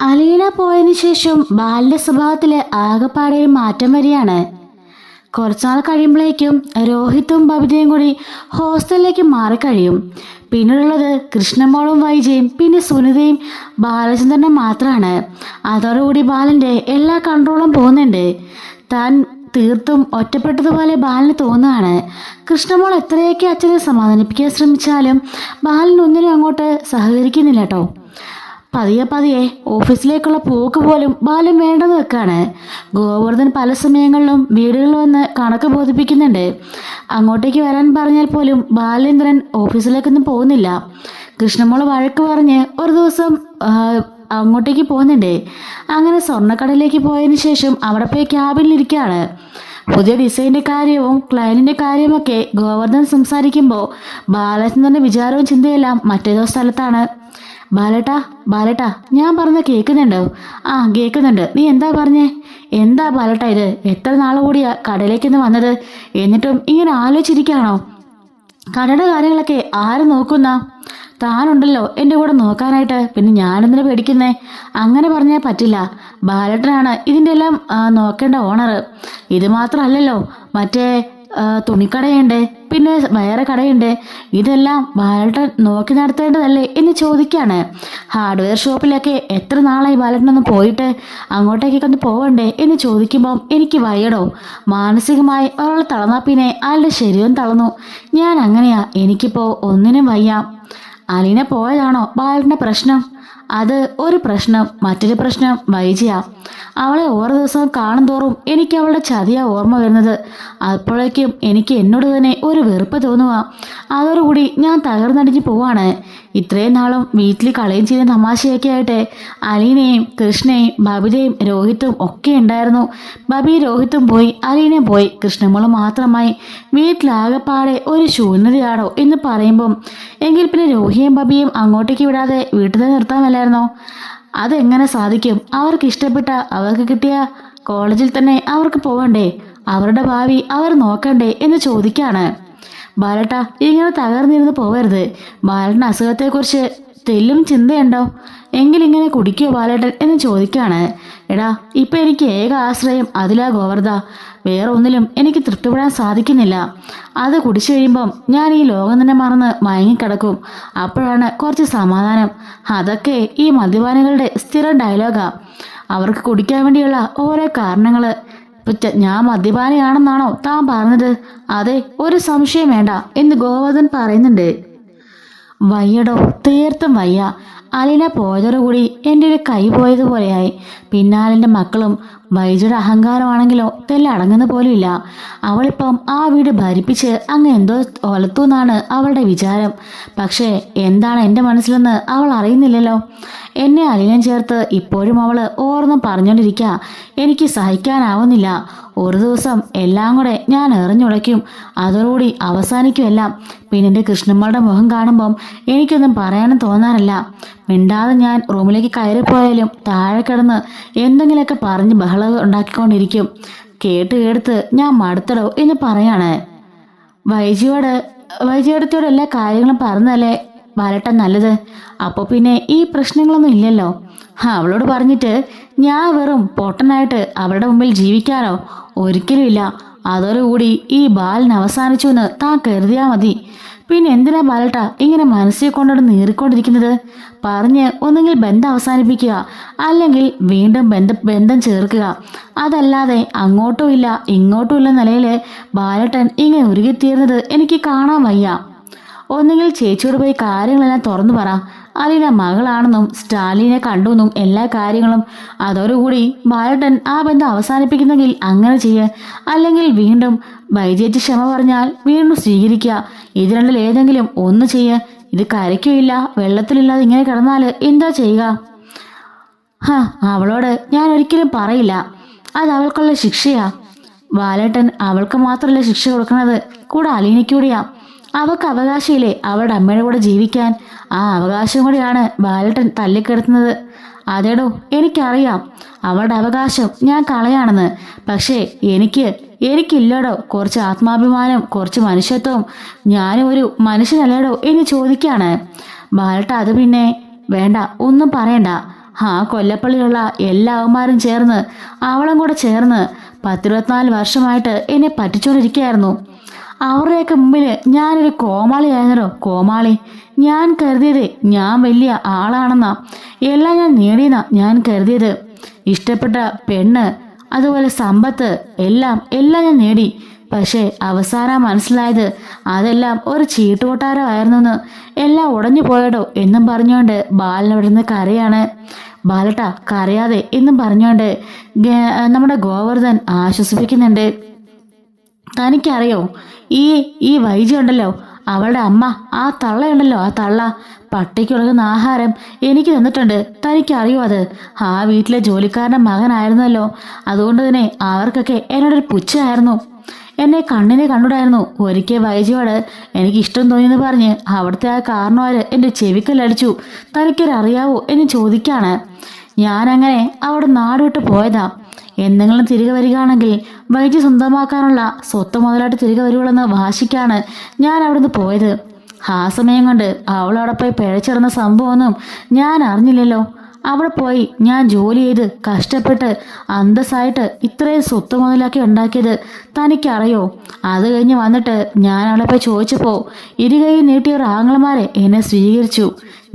അലീന പോയതിനു ശേഷം ബാലിന്റെ സ്വഭാവത്തില് ആകെപ്പാടെ ഒരു മാറ്റം വരികയാണ്. കുറച്ചുനാൾ കഴിയുമ്പോഴേക്കും രോഹിത്തും ബബിതയും കൂടി ഹോസ്റ്റലിലേക്ക് മാറിക്കഴിയും. പിന്നീടുള്ളത് കൃഷ്ണമോളും വൈജയും പിന്നെ സുനിതയും ബാലചന്ദ്രനും മാത്രമാണ്. അതോടുകൂടി ബാലന്റെ എല്ലാ കൺട്രോളും പോകുന്നുണ്ട്. താൻ തീർത്തും ഒറ്റപ്പെട്ടതുപോലെ ബാലിന് തോന്നുകയാണ്. കൃഷ്ണമോൾ എത്രയൊക്കെ അച്ഛനെ സമാധാനിപ്പിക്കാൻ ശ്രമിച്ചാലും ബാലൻ ഒന്നിനും അങ്ങോട്ട് സഹകരിക്കുന്നില്ല കേട്ടോ. പതിയെ പതിയെ ഓഫീസിലേക്കുള്ള പോക്ക് പോലും ബാലൻ വേണ്ടെന്ന് വെക്കാണ്. ഗോവർദ്ധൻ പല സമയങ്ങളിലും വീടുകളിൽ വന്ന് കണക്ക് ബോധിപ്പിക്കുന്നുണ്ട്. അങ്ങോട്ടേക്ക് വരാൻ പറഞ്ഞാൽ പോലും ബാലേന്ദ്രൻ ഓഫീസിലേക്കൊന്നും പോകുന്നില്ല. കൃഷ്ണമോള് വഴക്ക് പറഞ്ഞ് ഒരു ദിവസം അങ്ങോട്ടേക്ക് പോകുന്നുണ്ട്. അങ്ങനെ സ്വർണ്ണക്കടയിലേക്ക് പോയതിനു ശേഷം അവിടെ പോയി ക്യാബിനിലിരിക്കുകയാണ്. പുതിയ ഡിസൈനിന്റെ കാര്യവും ക്ലയന്റിന്റെ കാര്യവുമൊക്കെ ഗോവർദ്ധൻ സംസാരിക്കുമ്പോൾ ബാലചന്ദ്രന്റെ വിചാരവും ചിന്തയെല്ലാം മറ്റേതോ സ്ഥലത്താണ്. ബാലേട്ടാ ബാലേട്ടാ, ഞാൻ പറഞ്ഞ കേൾക്കുന്നുണ്ടോ? ആ കേൾക്കുന്നുണ്ട്. നീ എന്താ പറഞ്ഞേ? എന്താ ബാലേട്ടാ ഇത്? എത്ര നാൾ കൂടിയാ കടയിലേക്കൊന്ന് വന്നത്? എന്നിട്ടും ഇങ്ങനെ ആലോചിച്ചിരിക്കുകയാണോ? കടയുടെ കാര്യങ്ങളൊക്കെ ആര് നോക്കുന്ന? താനുണ്ടല്ലോ എൻ്റെ കൂടെ നോക്കാനായിട്ട്. പിന്നെ ഞാനെന്തിനു പേടിക്കുന്നേ? അങ്ങനെ പറഞ്ഞാൽ പറ്റില്ല. ബാലേട്ടനാണ് ഇതിൻ്റെ എല്ലാം നോക്കേണ്ട ഓണർ. ഇത് മാത്രമല്ലല്ലോ, മറ്റേ തുണിക്കടയുണ്ട്, പിന്നെ വേറെ കടയുണ്ട്. ഇതെല്ലാം ബാലേട്ടൻ നോക്കി നടത്തേണ്ടതല്ലേ എന്ന് ചോദിക്കാണ്. ഹാർഡ്വെയർ ഷോപ്പിലൊക്കെ എത്ര നാളായി ബാലേട്ടനൊന്ന് പോയിട്ട്? അങ്ങോട്ടേക്കൊക്കെ ഒന്ന് പോവണ്ടേ എന്ന് ചോദിക്കുമ്പം എനിക്ക് വയ്യടോ. മാനസികമായി ഒരാൾ തളർന്നാൽ പിന്നെ അയാളുടെ ശരീരം തളർന്നു. ഞാൻ അങ്ങനെയാ, എനിക്കിപ്പോൾ ഒന്നിനും വയ്യ. അലീന പോയതാണോ ബാലേട്ടൻ്റെ പ്രശ്നം? അത് ഒരു പ്രശ്നം. മറ്റൊരു പ്രശ്നം വൈജിയാ. അവളെ ഓരോ ദിവസവും കാണും തോറും എനിക്ക് അവളുടെ ചതിയാ ഓർമ്മ വരുന്നത്. അപ്പോഴേക്കും എനിക്ക് എന്നോട് തന്നെ ഒരു വെറുപ്പ് തോന്നുക. അതോടുകൂടി ഞാൻ തകർന്നടിഞ്ഞ് പോവാണ്. ഇത്രയും നാളും വീട്ടിൽ കളയും ചെയ്ത തമാശയൊക്കെ ആയിട്ട് അലീനയും കൃഷ്ണയും ബബിതയും രോഹിത്തും ഒക്കെ ഉണ്ടായിരുന്നു. ബബി രോഹിത്തും പോയി, അലീനയും പോയി, കൃഷ്ണമോള് മാത്രമായി. വീട്ടിലാകെപ്പാടെ ഒരു ശൂന്യതയാണോ എന്ന് പറയുമ്പം എങ്കിൽ പിന്നെ രോഹിയും ബബിയും അങ്ങോട്ടേക്ക് വിടാതെ വീട്ടിൽ തന്നെ നിർത്താമല്ലായിരുന്നോ? അതെങ്ങനെ സാധിക്കും? അവർക്ക് ഇഷ്ടപ്പെട്ട, അവർക്ക് കിട്ടിയ കോളേജിൽ തന്നെ അവർക്ക് പോകണ്ടേ? അവരുടെ ഭാവി അവർ നോക്കണ്ടേ എന്ന് ചോദിക്കാണ്. ബാലേട്ട, ഇങ്ങനെ തകർന്നിരുന്ന് പോകരുത്. ബാലേട്ടൻ്റെ അസുഖത്തെക്കുറിച്ച് തെല്ലും ചിന്തയുണ്ടോ? എങ്കിലിങ്ങനെ കുടിക്കുമോ ബാലേട്ടൻ എന്ന് ചോദിക്കാണ്. എടാ, ഇപ്പം എനിക്ക് ഏക ആശ്രയം അതിലാ ഗോവർദ്ധ. വേറെ ഒന്നിലും എനിക്ക് തൃപ്തിപ്പെടാൻ സാധിക്കുന്നില്ല. അത് കുടിച്ചു കഴിയുമ്പം ഞാൻ ഈ ലോകം തന്നെ മറന്ന് മയങ്ങിക്കിടക്കും. അപ്പോഴാണ് കുറച്ച് സമാധാനം. അതൊക്കെ ഈ മദ്യപാനികളുടെ സ്ഥിരം ഡയലോഗാ. അവർക്ക് കുടിക്കാൻ വേണ്ടിയുള്ള ഓരോ കാരണങ്ങൾ. ഞാൻ മദ്യപാനിയാണെന്നാണോ താൻ പറഞ്ഞത്? അതെ, ഒരു സംശയം വേണ്ട എന്ന് ഗോവർദ്ധൻ പറയുന്നുണ്ട്. വയ്യടോ, തീർത്തും വയ്യ. അലീന പോയതോടുകൂടി എൻ്റെ ഒരു കൈ പോയതുപോലെയായി. പിന്നാലെൻ്റെ മക്കളും വൈജയുടെ അഹങ്കാരമാണെങ്കിലോ തെല്ലടങ്ങുന്ന പോലുമില്ല. അവളിപ്പം ആ വീട് ഭരിപ്പിച്ച് അങ്ങ് എന്തോ ഒലത്തൂന്നാണ് അവളുടെ വിചാരം. പക്ഷേ എന്താണ് എൻ്റെ മനസ്സിലെന്ന് അവൾ അറിയുന്നില്ലല്ലോ. എന്നെ അലീനം ചേർത്ത് ഇപ്പോഴും അവൾ ഓർന്നും പറഞ്ഞുകൊണ്ടിരിക്കുക. എനിക്ക് സഹിക്കാനാവുന്നില്ല. ഒരു ദിവസം എല്ലാം കൂടെ ഞാൻ എറിഞ്ഞുടയ്ക്കും. അതോടുകൂടി അവസാനിക്കും എല്ലാം. പിന്നെ എൻ്റെ കൃഷ്ണമ്മളുടെ മുഖം കാണുമ്പം എനിക്കൊന്നും പറയാനും തോന്നാറില്ല. മിണ്ടാതെ ഞാൻ റൂമിലേക്ക് കയറിപ്പോയാലും താഴെ കിടന്ന് എന്തെങ്കിലുമൊക്കെ പറഞ്ഞ് ബഹളം ഉണ്ടാക്കിക്കൊണ്ടിരിക്കും. കേട്ട് ഞാൻ മടുത്തടോ എന്ന് പറയാണ്. വൈജിയോടത്തോട് എല്ലാ കാര്യങ്ങളും പറഞ്ഞല്ലേ ബാലേട്ടൻ നല്ലത്. അപ്പോൾ പിന്നെ ഈ പ്രശ്നങ്ങളൊന്നും ഇല്ലല്ലോ. അവളോട് പറഞ്ഞിട്ട് ഞാൻ വെറും പൊട്ടനായിട്ട് അവളുടെ മുമ്പിൽ ജീവിക്കാനോ? ഒരിക്കലും ഇല്ല. അതോടുകൂടി ഈ ബാലൻ അവസാനിച്ചു എന്ന് താൻ കരുതിയാൽ മതി. പിന്നെ എന്തിനാ ബാലേട്ട ഇങ്ങനെ മനസ്സിൽ കൊണ്ടോട് നീറിക്കൊണ്ടിരിക്കുന്നത്? പറഞ്ഞ് ഒന്നുകിൽ ബന്ധം അവസാനിപ്പിക്കുക, അല്ലെങ്കിൽ വീണ്ടും ബന്ധം ചേർക്കുക. അതല്ലാതെ അങ്ങോട്ടും ഇല്ല ഇങ്ങോട്ടും ഇല്ല നിലയിൽ ബാലേട്ടൻ ഇങ്ങനെ ഉരുകിത്തീർന്നത് എനിക്ക് കാണാൻ വയ്യ. ഒന്നുകിൽ ചേച്ചിയോട് പോയി കാര്യങ്ങളെല്ലാം തുറന്നു പറ. അലീന മകളാണെന്നും സ്റ്റാലിനെ കണ്ടുവെന്നും എല്ലാ കാര്യങ്ങളും. അതോടുകൂടി ബാലേട്ടൻ ആ ബന്ധം അവസാനിപ്പിക്കുന്നെങ്കിൽ അങ്ങനെ ചെയ്യുക. അല്ലെങ്കിൽ വീണ്ടും വൈജേറ്റി ക്ഷമ പറഞ്ഞാൽ വീണ്ടും സ്വീകരിക്കുക. ഇത് രണ്ടിൽ ഏതെങ്കിലും ഒന്ന് ചെയ്യുക. ഇത് കരയ്ക്കുമില്ല വെള്ളത്തിലില്ലാതെ ഇങ്ങനെ കിടന്നാൽ എന്താ ചെയ്യുക? അവളോട് ഞാൻ ഒരിക്കലും പറയില്ല. അത് അവൾക്കുള്ള ശിക്ഷയാ. ബാലേട്ടൻ അവൾക്ക് മാത്രമല്ല ശിക്ഷ കൊടുക്കുന്നത്, കൂടെ അലീനയ്ക്കൂടിയാ. അവൾക്ക് അവകാശമില്ലേ അവളുടെ അമ്മയുടെ കൂടെ ജീവിക്കാൻ? ആ അവകാശം കൂടിയാണ് ബാലേട്ടൻ തല്ലിക്കെടുത്തുന്നത്. അതേടോ, എനിക്കറിയാം അവളുടെ അവകാശം ഞാൻ കളയാണെന്ന്. പക്ഷേ എനിക്കില്ലടോ കുറച്ച് ആത്മാഭിമാനം, കുറച്ച് മനുഷ്യത്വം. ഞാനും ഒരു മനുഷ്യനല്ലേടോ എന്ന് ചോദിക്കാണ്. ബാലേട്ട അത് പിന്നെ വേണ്ട, ഒന്നും പറയണ്ട. ആ കൊല്ലപ്പള്ളിയിലുള്ള എല്ലാ അവന്മാരും ചേർന്ന് അവളും കൂടെ ചേർന്ന് 10-24 വർഷമായിട്ട് എന്നെ പറ്റിച്ചുകൊണ്ടിരിക്കുകയായിരുന്നു. അവരുടെയൊക്കെ മുമ്പിൽ ഞാനൊരു കോമാളിയായിരുന്നല്ലോ, കോമാളി. ഞാൻ കരുതിയത് ഞാൻ വലിയ ആളാണെന്നാ, എല്ലാം ഞാൻ നേടിയെന്നാ ഞാൻ കരുതിയത്. ഇഷ്ടപ്പെട്ട പെണ്ണ്, അതുപോലെ സമ്പത്ത്, എല്ലാം ഞാൻ നേടി. പക്ഷേ അവസാനം മനസ്സിലായത് അതെല്ലാം ഒരു ചീട്ടുകൊട്ടാരമായിരുന്നെന്ന്. എല്ലാം ഉടഞ്ഞു പോയടോ എന്നും പറഞ്ഞുകൊണ്ട് ബാലൻ അവിടെ നിന്ന് കരയാണ്. ബാലട്ട കരയാതെ എന്നും പറഞ്ഞുകൊണ്ട് നമ്മുടെ ഗോവർദ്ധൻ ആശ്വസിപ്പിക്കുന്നുണ്ട്. തനിക്കറിയോ, ഈ വൈജി ഉണ്ടല്ലോ, അവളുടെ അമ്മ, ആ തള്ളയുണ്ടല്ലോ, ആ തള്ള പട്ടിക്കുളകുന്ന ആഹാരം എനിക്ക് തന്നിട്ടുണ്ട്. തനിക്കറിയോ അത്? ആ വീട്ടിലെ ജോലിക്കാരൻ്റെ മകനായിരുന്നല്ലോ. അതുകൊണ്ട് തന്നെ അവർക്കൊക്കെ എന്നോടൊരു പുച്ഛമായിരുന്നു. എന്നെ കണ്ണിനെ കണ്ടുടായിരുന്നു. ഒരിക്കൽ വൈജിയോട് എനിക്ക് ഇഷ്ടം തോന്നിയെന്ന് പറഞ്ഞ് അവിടുത്തെ ആ കാരണവർ എൻ്റെ ചെവിക്കല്ലടിച്ചു. തനിക്കൊരറിയാവോ എന്ന് ചോദിക്കാണ്. ഞാനങ്ങനെ അവിടെ നാടുവിട്ട് പോയതാ. എന്തെങ്കിലും തിരികെ വരികയാണെങ്കിൽ വൈജി സ്വന്തമാക്കാനുള്ള സ്വത്ത് മുതലായിട്ട് തിരികെ വരുവുള്ളെന്ന് വാശിക്കാണ് ഞാൻ അവിടുന്ന് പോയത്. ആ സമയം കൊണ്ട് അവളവിടെ പോയി പിഴച്ചിറന്ന സംഭവമൊന്നും ഞാൻ അറിഞ്ഞില്ലല്ലോ. അവിടെ പോയി ഞാൻ ജോലി ചെയ്ത് കഷ്ടപ്പെട്ട് അന്തസ്സായിട്ട് ഇത്രയും സ്വത്ത് മുതലാക്കി ഉണ്ടാക്കിയത് തനിക്കറിയോ? അത് കഴിഞ്ഞ് വന്നിട്ട് ഞാൻ അവിടെ പോയി ചോദിച്ചപ്പോൾ ഇരുകൈ നീട്ടിയ ആങ്ങളമാരെ എന്നെ സ്വീകരിച്ചു.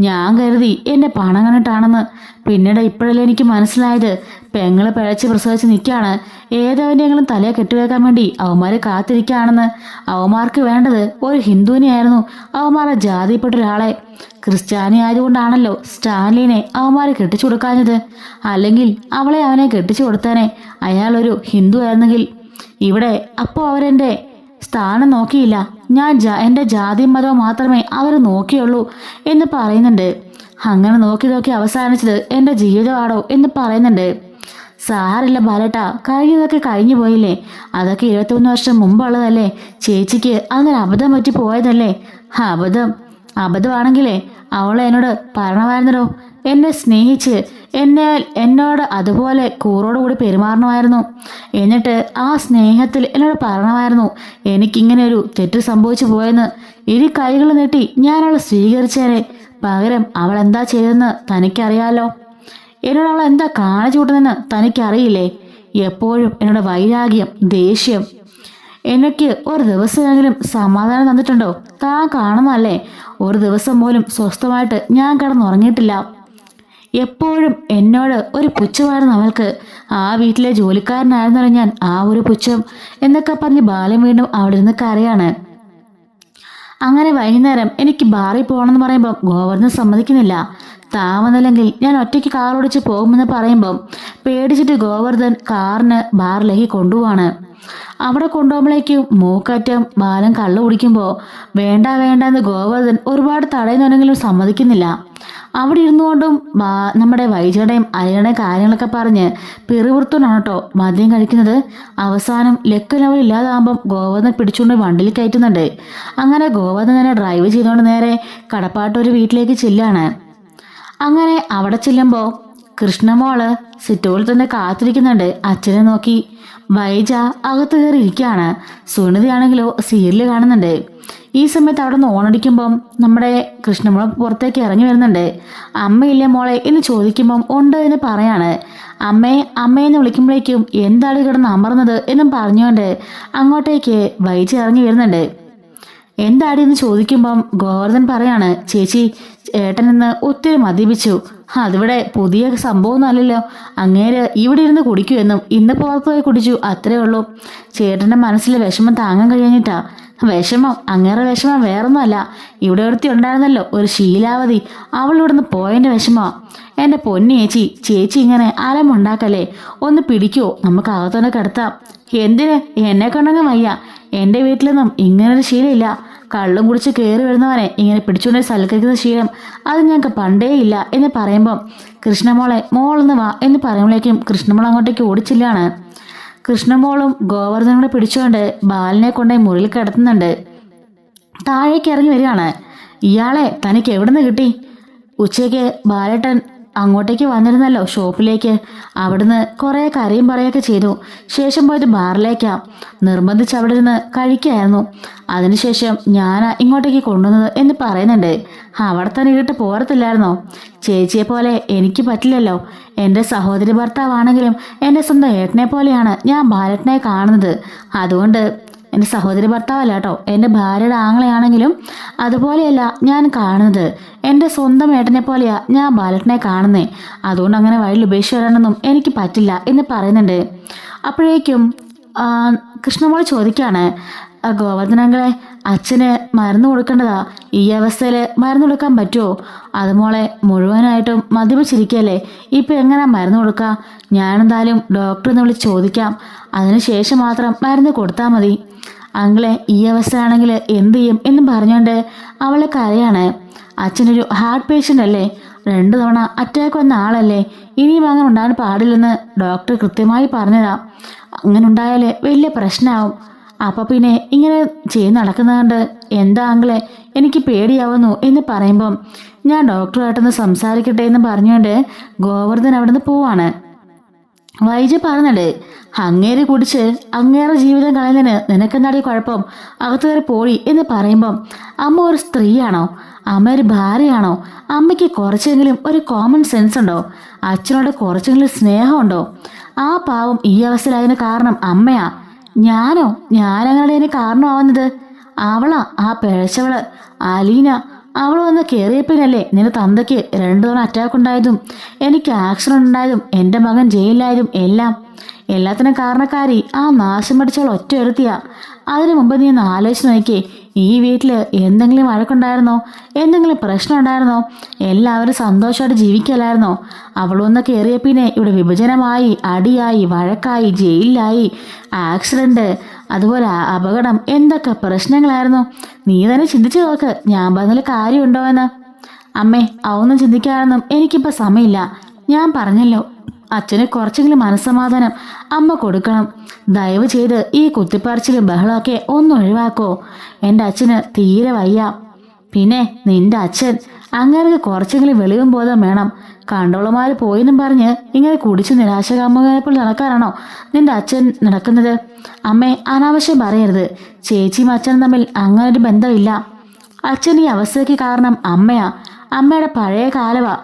ഞാൻ കരുതി എന്നെ പണം കണ്ടിട്ടാണെന്ന്. പിന്നീട് ഇപ്പോഴല്ലേ എനിക്ക് മനസ്സിലായത് പെങ്ങളെ പിഴച്ച് പ്രസവിച്ച് നിൽക്കുകയാണ്. ഏതവൻ്റെങ്കിലും തലയെ കെട്ടിവെക്കാൻ വേണ്ടി അവന്മാർ കാത്തിരിക്കുകയാണെന്ന്. അവന്മാർക്ക് വേണ്ടത് ഒരു ഹിന്ദുവിനെയായിരുന്നു, അവന്മാരുടെ ജാതിപ്പെട്ട ഒരാളെ. ക്രിസ്ത്യാനി ആയതുകൊണ്ടാണല്ലോ സ്റ്റാൻലിനെ അവന്മാർ കെട്ടിച്ചു കൊടുക്കാഞ്ഞത്. അല്ലെങ്കിൽ അവളെ അവനെ കെട്ടിച്ചു കൊടുത്തേനെ, അയാളൊരു ഹിന്ദു ആയിരുന്നെങ്കിൽ. ഇവിടെ അപ്പോൾ അവരെൻ്റെ സ്ഥാനം നോക്കിയില്ല. ഞാൻ എൻ്റെ ജാതിയും മതവും മാത്രമേ അവർ നോക്കിയുള്ളൂ എന്ന് പറയുന്നുണ്ട്. അങ്ങനെ നോക്കി അവസാനിച്ചത് എൻ്റെ ജീവിതമാണോ എന്ന് പറയുന്നുണ്ട്. സാറില്ല ബാലട്ട, കഴിഞ്ഞതൊക്കെ കഴിഞ്ഞു പോയില്ലേ. അതൊക്കെ 21 വർഷം മുമ്പുള്ളതല്ലേ. ചേച്ചിക്ക് അന്നൊരു അബദ്ധം പറ്റി പോയതല്ലേ. അബദ്ധമാണെങ്കിലേ അവളെ എന്നോട് പറയണമായിരുന്നല്ലോ. എന്നെ സ്നേഹിച്ച് എന്നോട് അതുപോലെ കൂറോടുകൂടി പെരുമാറണമായിരുന്നു. എന്നിട്ട് ആ സ്നേഹത്തിൽ എന്നോട് പറയണമായിരുന്നു എനിക്കിങ്ങനെ ഒരു തെറ്റ് സംഭവിച്ചു പോയെന്ന്. ഇരു കൈകൾ നീട്ടി ഞാൻ അവളെ സ്വീകരിച്ചേനെ. പകരം അവൾ എന്താ ചെയ്തതെന്ന് തനിക്കറിയാലോ. എന്നോട് അവൾ എന്താ കാണിച്ചു കൂട്ടുന്നതെന്ന് തനിക്കറിയില്ലേ. എപ്പോഴും എന്നോട് വൈരാഗ്യം, ദേഷ്യം. എനിക്ക് ഒരു ദിവസമെങ്കിലും സമാധാനം തന്നിട്ടുണ്ടോ? താൻ കാണുന്നതല്ലേ, ഒരു ദിവസം പോലും സ്വസ്ഥമായിട്ട് ഞാൻ കിടന്നുറങ്ങിയിട്ടില്ല. എപ്പോഴും എന്നോട് ഒരു പുച്ഛമായിരുന്നു അവൾക്ക്. ആ വീട്ടിലെ ജോലിക്കാരനായിരുന്നല്ലോ ഞാൻ, ആ ഒരു പുച്ഛം എന്നൊക്കെ പറഞ്ഞ് ബാലൻ വീണ്ടും അവിടെ നിന്ന് കരയാണ്. അങ്ങനെ വൈകുന്നേരം എനിക്ക് ബാറിൽ പോകണമെന്ന് പറയുമ്പം ഗോവർദ്ധൻ സമ്മതിക്കുന്നില്ല. താമന്നില്ലെങ്കിൽ ഞാൻ ഒറ്റയ്ക്ക് കാർ ഓടിച്ച് പോകുമെന്ന് പറയുമ്പം പേടിച്ചിട്ട് ഗോവർദ്ധൻ കാറിന് ബാറിലേക്ക് കൊണ്ടുപോവാണ്. അവിടെ കൊണ്ടുപോകുമ്പോഴേക്കും മൂക്കറ്റം ബാലൻ കള്ളു കുടിക്കുമ്പോൾ വേണ്ട എന്ന് ഗോവർദ്ധൻ ഒരുപാട് തടയുന്നുണ്ടെങ്കിലും സമ്മതിക്കുന്നില്ല. അവിടെ ഇരുന്നുകൊണ്ടും നമ്മുടെ വൈജയുടെയും അനിയയുടെയും കാര്യങ്ങളൊക്കെ പറഞ്ഞ് പിറുവിറുത്തോണ്ടാണ് കേട്ടോ മദ്യം കഴിക്കുന്നത്. അവസാനം ലക്കനവൽ ഇല്ലാതാകുമ്പം ഗോവർദ്ധൻ പിടിച്ചുകൊണ്ട് വണ്ടിയിൽ കയറ്റുന്നുണ്ട്. അങ്ങനെ ഗോവർദ്ധൻ തന്നെ ഡ്രൈവ് ചെയ്തുകൊണ്ട് നേരെ കടപ്പാട്ടൊരു വീട്ടിലേക്ക് ചെല്ലാണ്. അങ്ങനെ അവിടെ ചെല്ലുമ്പോൾ കൃഷ്ണമോള് സിറ്റോളിൽ തന്നെ കാത്തിരിക്കുന്നുണ്ട് അച്ഛനെ നോക്കി. വൈജ അകത്ത് കയറി ഇരിക്കുകയാണ്. സുനിതയാണെങ്കിലോ സീരിയൽ കാണുന്നുണ്ട്. ഈ സമയത്ത് അവിടെ നിന്ന് ഓണടിക്കുമ്പം നമ്മുടെ കൃഷ്ണമോള് പുറത്തേക്ക് ഇറങ്ങി വരുന്നുണ്ട്. അമ്മയില്ലേ മോളെ എന്ന് ചോദിക്കുമ്പം ഉണ്ട് എന്ന് പറയാണ്. അമ്മയെന്ന് വിളിക്കുമ്പോഴേക്കും എന്താണ് കിടന്ന് അമർന്നത് എന്നും പറഞ്ഞുകൊണ്ട് അങ്ങോട്ടേക്ക് വൈജ ഇറങ്ങി വരുന്നുണ്ട്. എന്താടി എന്ന് ചോദിക്കുമ്പം ഗോവർദ്ധൻ പറയാണ്, ചേച്ചി ഏട്ടൻ ഇന്ന് ഒത്തിരി മദ്യപിച്ചു. അതിവിടെ പുതിയ സംഭവമൊന്നും അല്ലല്ലോ. അങ്ങേര് ഇവിടെ ഇരുന്ന് കുടിക്കുമെന്നും ഇന്ന് പുറത്ത് പോയി കുടിച്ചു, അത്രേ ഉള്ളൂ. ചേട്ടൻ്റെ മനസ്സിലെ വിഷമം താങ്ങാൻ കഴിയാഞ്ഞിട്ടാ. വിഷമം അങ്ങേറെ വിഷമം വേറൊന്നുമല്ല. ഇവിടെ ഒരുത്തി ഉണ്ടായിരുന്നല്ലോ ഒരു ശീലാവതി, അവൾ ഇവിടുന്ന് പോയതിൻ്റെ വിഷമമാ. എൻ്റെ പൊന്നി ചേച്ചി ഇങ്ങനെ അലമുണ്ടാക്കല്ലേ. ഒന്ന് പിടിക്കുവോ, നമുക്ക് അകത്തോടെ കിടത്താം. എന്തിന്? എന്നെ കൊണ്ടങ്ങ് വയ്യ. എൻ്റെ വീട്ടിലൊന്നും ഇങ്ങനൊരു ശീലമില്ല. കള്ളും കുടിച്ച് കയറി വരുന്നവനെ ഇങ്ങനെ പിടിച്ചുകൊണ്ട് സൽക്കരിക്കുന്ന ശീലം അത് ഞങ്ങൾക്ക് പണ്ടേ ഇല്ല എന്ന് പറയുമ്പം കൃഷ്ണമോളെ മോളൊന്ന് വാ എന്ന് പറയുമ്പോഴേക്കും കൃഷ്ണമോൾ അങ്ങോട്ടേക്ക് ഓടിച്ചില്ലാണ്. കൃഷ്ണമോളും ഗോവർദ്ധനും കൂടെ പിടിച്ചുകൊണ്ട് ബാലനെ കൊണ്ടുപോയി മുറിയിൽ കിടത്തുന്നുണ്ട്. താഴേക്ക് ഇറങ്ങി വരികയാണ്. ഇയാളെ തനിക്ക് എവിടെ നിന്ന് കിട്ടി? ഉച്ചയ്ക്ക് ബാലേട്ടൻ അങ്ങോട്ടേക്ക് വന്നിരുന്നല്ലോ ഷോപ്പിലേക്ക്. അവിടുന്ന് കുറേ കരയും പറയുകയൊക്കെ ചെയ്തു. ശേഷം പോയത് ബാറിലേക്കാ. നിർബന്ധിച്ച് അവിടെ ഇരുന്ന് കഴിക്കായിരുന്നു. അതിനുശേഷം ഞാനാ ഇങ്ങോട്ടേക്ക് കൊണ്ടുവന്നത് എന്ന് പറയുന്നുണ്ട്. അവിടെ തന്നെ ഇട്ട് പോരത്തില്ലായിരുന്നോ? ചേച്ചിയെ പോലെ എനിക്ക് പറ്റില്ലല്ലോ. എൻ്റെ സഹോദരി ഭർത്താവാണെങ്കിലും എൻ്റെ സ്വന്തം ഏട്ടനെ പോലെയാണ് ഞാൻ ബാലറ്റിനെ കാണുന്നത്. അതുകൊണ്ട് എൻ്റെ സഹോദരി ഭർത്താവല്ല കേട്ടോ, എൻ്റെ ഭാര്യയുടെ ആങ്ങളെയാണെങ്കിലും അതുപോലെയല്ല ഞാൻ കാണുന്നത്. എൻ്റെ സ്വന്തം ഏട്ടനെ പോലെയാ ഞാൻ ബാലറ്റിനെ കാണുന്നേ. അതുകൊണ്ട് അങ്ങനെ വഴിയിൽ ഉപേക്ഷിച്ച് വരാനൊന്നും എനിക്ക് പറ്റില്ല എന്ന് പറയുന്നുണ്ട്. അപ്പോഴേക്കും കൃഷ്ണമോൾ ചോദിക്കുകയാണ്, ഗോവർദ്ധനങ്ങളെ അച്ഛന് മരുന്ന് കൊടുക്കേണ്ടതാ. ഈ അവസ്ഥയിൽ മരുന്ന് കൊടുക്കാൻ പറ്റുമോ? അത് മോളെ മുഴുവനായിട്ടും മദ്യപിച്ചിരിക്കല്ലേ, ഇപ്പം എങ്ങനെ മരുന്ന് കൊടുക്കുക? ഞാനെന്തായാലും ഡോക്ടറെന്ന് വിളിച്ച് ചോദിക്കാം. അതിനുശേഷം മാത്രം മരുന്ന് കൊടുത്താൽ മതി. അങ്ങളെ ഈ അവസ്ഥയാണെങ്കിൽ എന്ത് ചെയ്യും എന്നും പറഞ്ഞുകൊണ്ട് അവളെ കരയാണ്. അച്ഛനൊരു ഹാർട്ട് പേഷ്യൻ്റ് അല്ലേ, 2 തവണ അറ്റാക്ക് വന്ന ആളല്ലേ, ഇനിയും അങ്ങനെ ഉണ്ടാകാൻ പാടില്ലെന്ന് ഡോക്ടർ കൃത്യമായി പറഞ്ഞതാ. അങ്ങനെ ഉണ്ടായാൽ വലിയ പ്രശ്നമാവും. അപ്പം പിന്നെ ഇങ്ങനെ ചെയ്ത് നടക്കുന്നതുകൊണ്ട് എന്താ അങ്ങളെ എനിക്ക് പേടിയാവുന്നു എന്ന് പറയുമ്പം ഞാൻ ഡോക്ടറുമായിട്ടൊന്ന് സംസാരിക്കട്ടെ എന്ന് പറഞ്ഞുകൊണ്ട് ഗോവർദ്ധൻ അവിടെ നിന്ന് പോവാണ്. വൈജ പറഞ്ഞിട്ട്, അങ്ങേരെ കുടിച്ച് അങ്ങേറെ ജീവിതം കളയുന്നതിന് നിനക്കെന്താടി കുഴപ്പം? അകത്ത് കയറി പോടി എന്ന് പറയുമ്പം അമ്മ ഒരു സ്ത്രീയാണോ? അമ്മ ഒരു ഭാര്യയാണോ? അമ്മയ്ക്ക് കുറച്ചെങ്കിലും ഒരു കോമൺ സെൻസ് ഉണ്ടോ? അച്ഛനോട് കുറച്ചെങ്കിലും സ്നേഹമുണ്ടോ? ആ പാവം ഈ അവസ്ഥയിലായതിന് കാരണം അമ്മയാ. ഞാനങ്ങനെ അതിന് കാരണമാവുന്നത് അവളാ. ആ പിഴച്ചവള് അലീന, അവൾ വന്ന് കയറിയപ്പിനല്ലേ നിന്റെ തന്തയ്ക്ക് 2 തവണ അറ്റാക്ക് ഉണ്ടായതും എനിക്ക് ആക്സിഡന്റ് ഉണ്ടായതും എൻ്റെ മകൻ ജയിലിലായതും എല്ലാത്തിനും കാരണക്കാരി ആ നാശം പഠിച്ചവൾ ഒറ്റ ഒരുത്തിയാ. അതിനു മുമ്പ് നീ ഒന്ന് ആലോചിച്ച് നോക്കിയേ, ഈ വീട്ടിൽ എന്തെങ്കിലും വഴക്കുണ്ടായിരുന്നോ? എന്തെങ്കിലും പ്രശ്നം ഉണ്ടായിരുന്നോ? എല്ലാവരും സന്തോഷമായിട്ട് ജീവിക്കലായിരുന്നോ? അവളൊന്ന് കയറിയ പിന്നെ ഇവിടെ വിഭജനമായി, അടിയായി, വഴക്കായി, ജയിലിലായി, ആക്സിഡന്റ്, അതുപോലെ അപകടം, എന്തൊക്കെ പ്രശ്നങ്ങളായിരുന്നു. നീ തന്നെ ചിന്തിച്ചു നോക്ക്, ഞാൻ പറഞ്ഞതിൽ കാര്യമുണ്ടോ എന്ന്. അമ്മേ, അതൊന്നും ചിന്തിക്കാനൊന്നും എനിക്കിപ്പോൾ സമയമില്ല. ഞാൻ പറഞ്ഞല്ലോ, അച്ഛന് കുറച്ചെങ്കിലും മനസ്സമാധാനം അമ്മ കൊടുക്കണം. ദയവ് ചെയ്ത് ഈ കുത്തിപ്പറിച്ചിലും ബഹളമൊക്കെ ഒന്ന് ഒഴിവാക്കോ. എൻ്റെ അച്ഛന് തീരെ വയ്യ. പിന്നെ നിന്റെ അച്ഛൻ, അങ്ങനെ കുറച്ചെങ്കിലും വെളിവും ബോധം വേണം. കണ്ടോളമാർ പോയെന്നും പറഞ്ഞ് ഇങ്ങനെ കുടിച്ച് നിരാശകാമുകനെപ്പോൾ നടക്കാനാണോ നിന്റെ അച്ഛൻ നടക്കുന്നത്? അമ്മേ, അനാവശ്യം പറയരുത്. ചേച്ചിയും അച്ഛനും തമ്മിൽ അങ്ങനെ ഒരു ബന്ധമില്ല. അച്ഛൻ ഈ അവസ്ഥയ്ക്ക് കാരണം അമ്മയാ. അമ്മയുടെ പഴയ കാലമാ.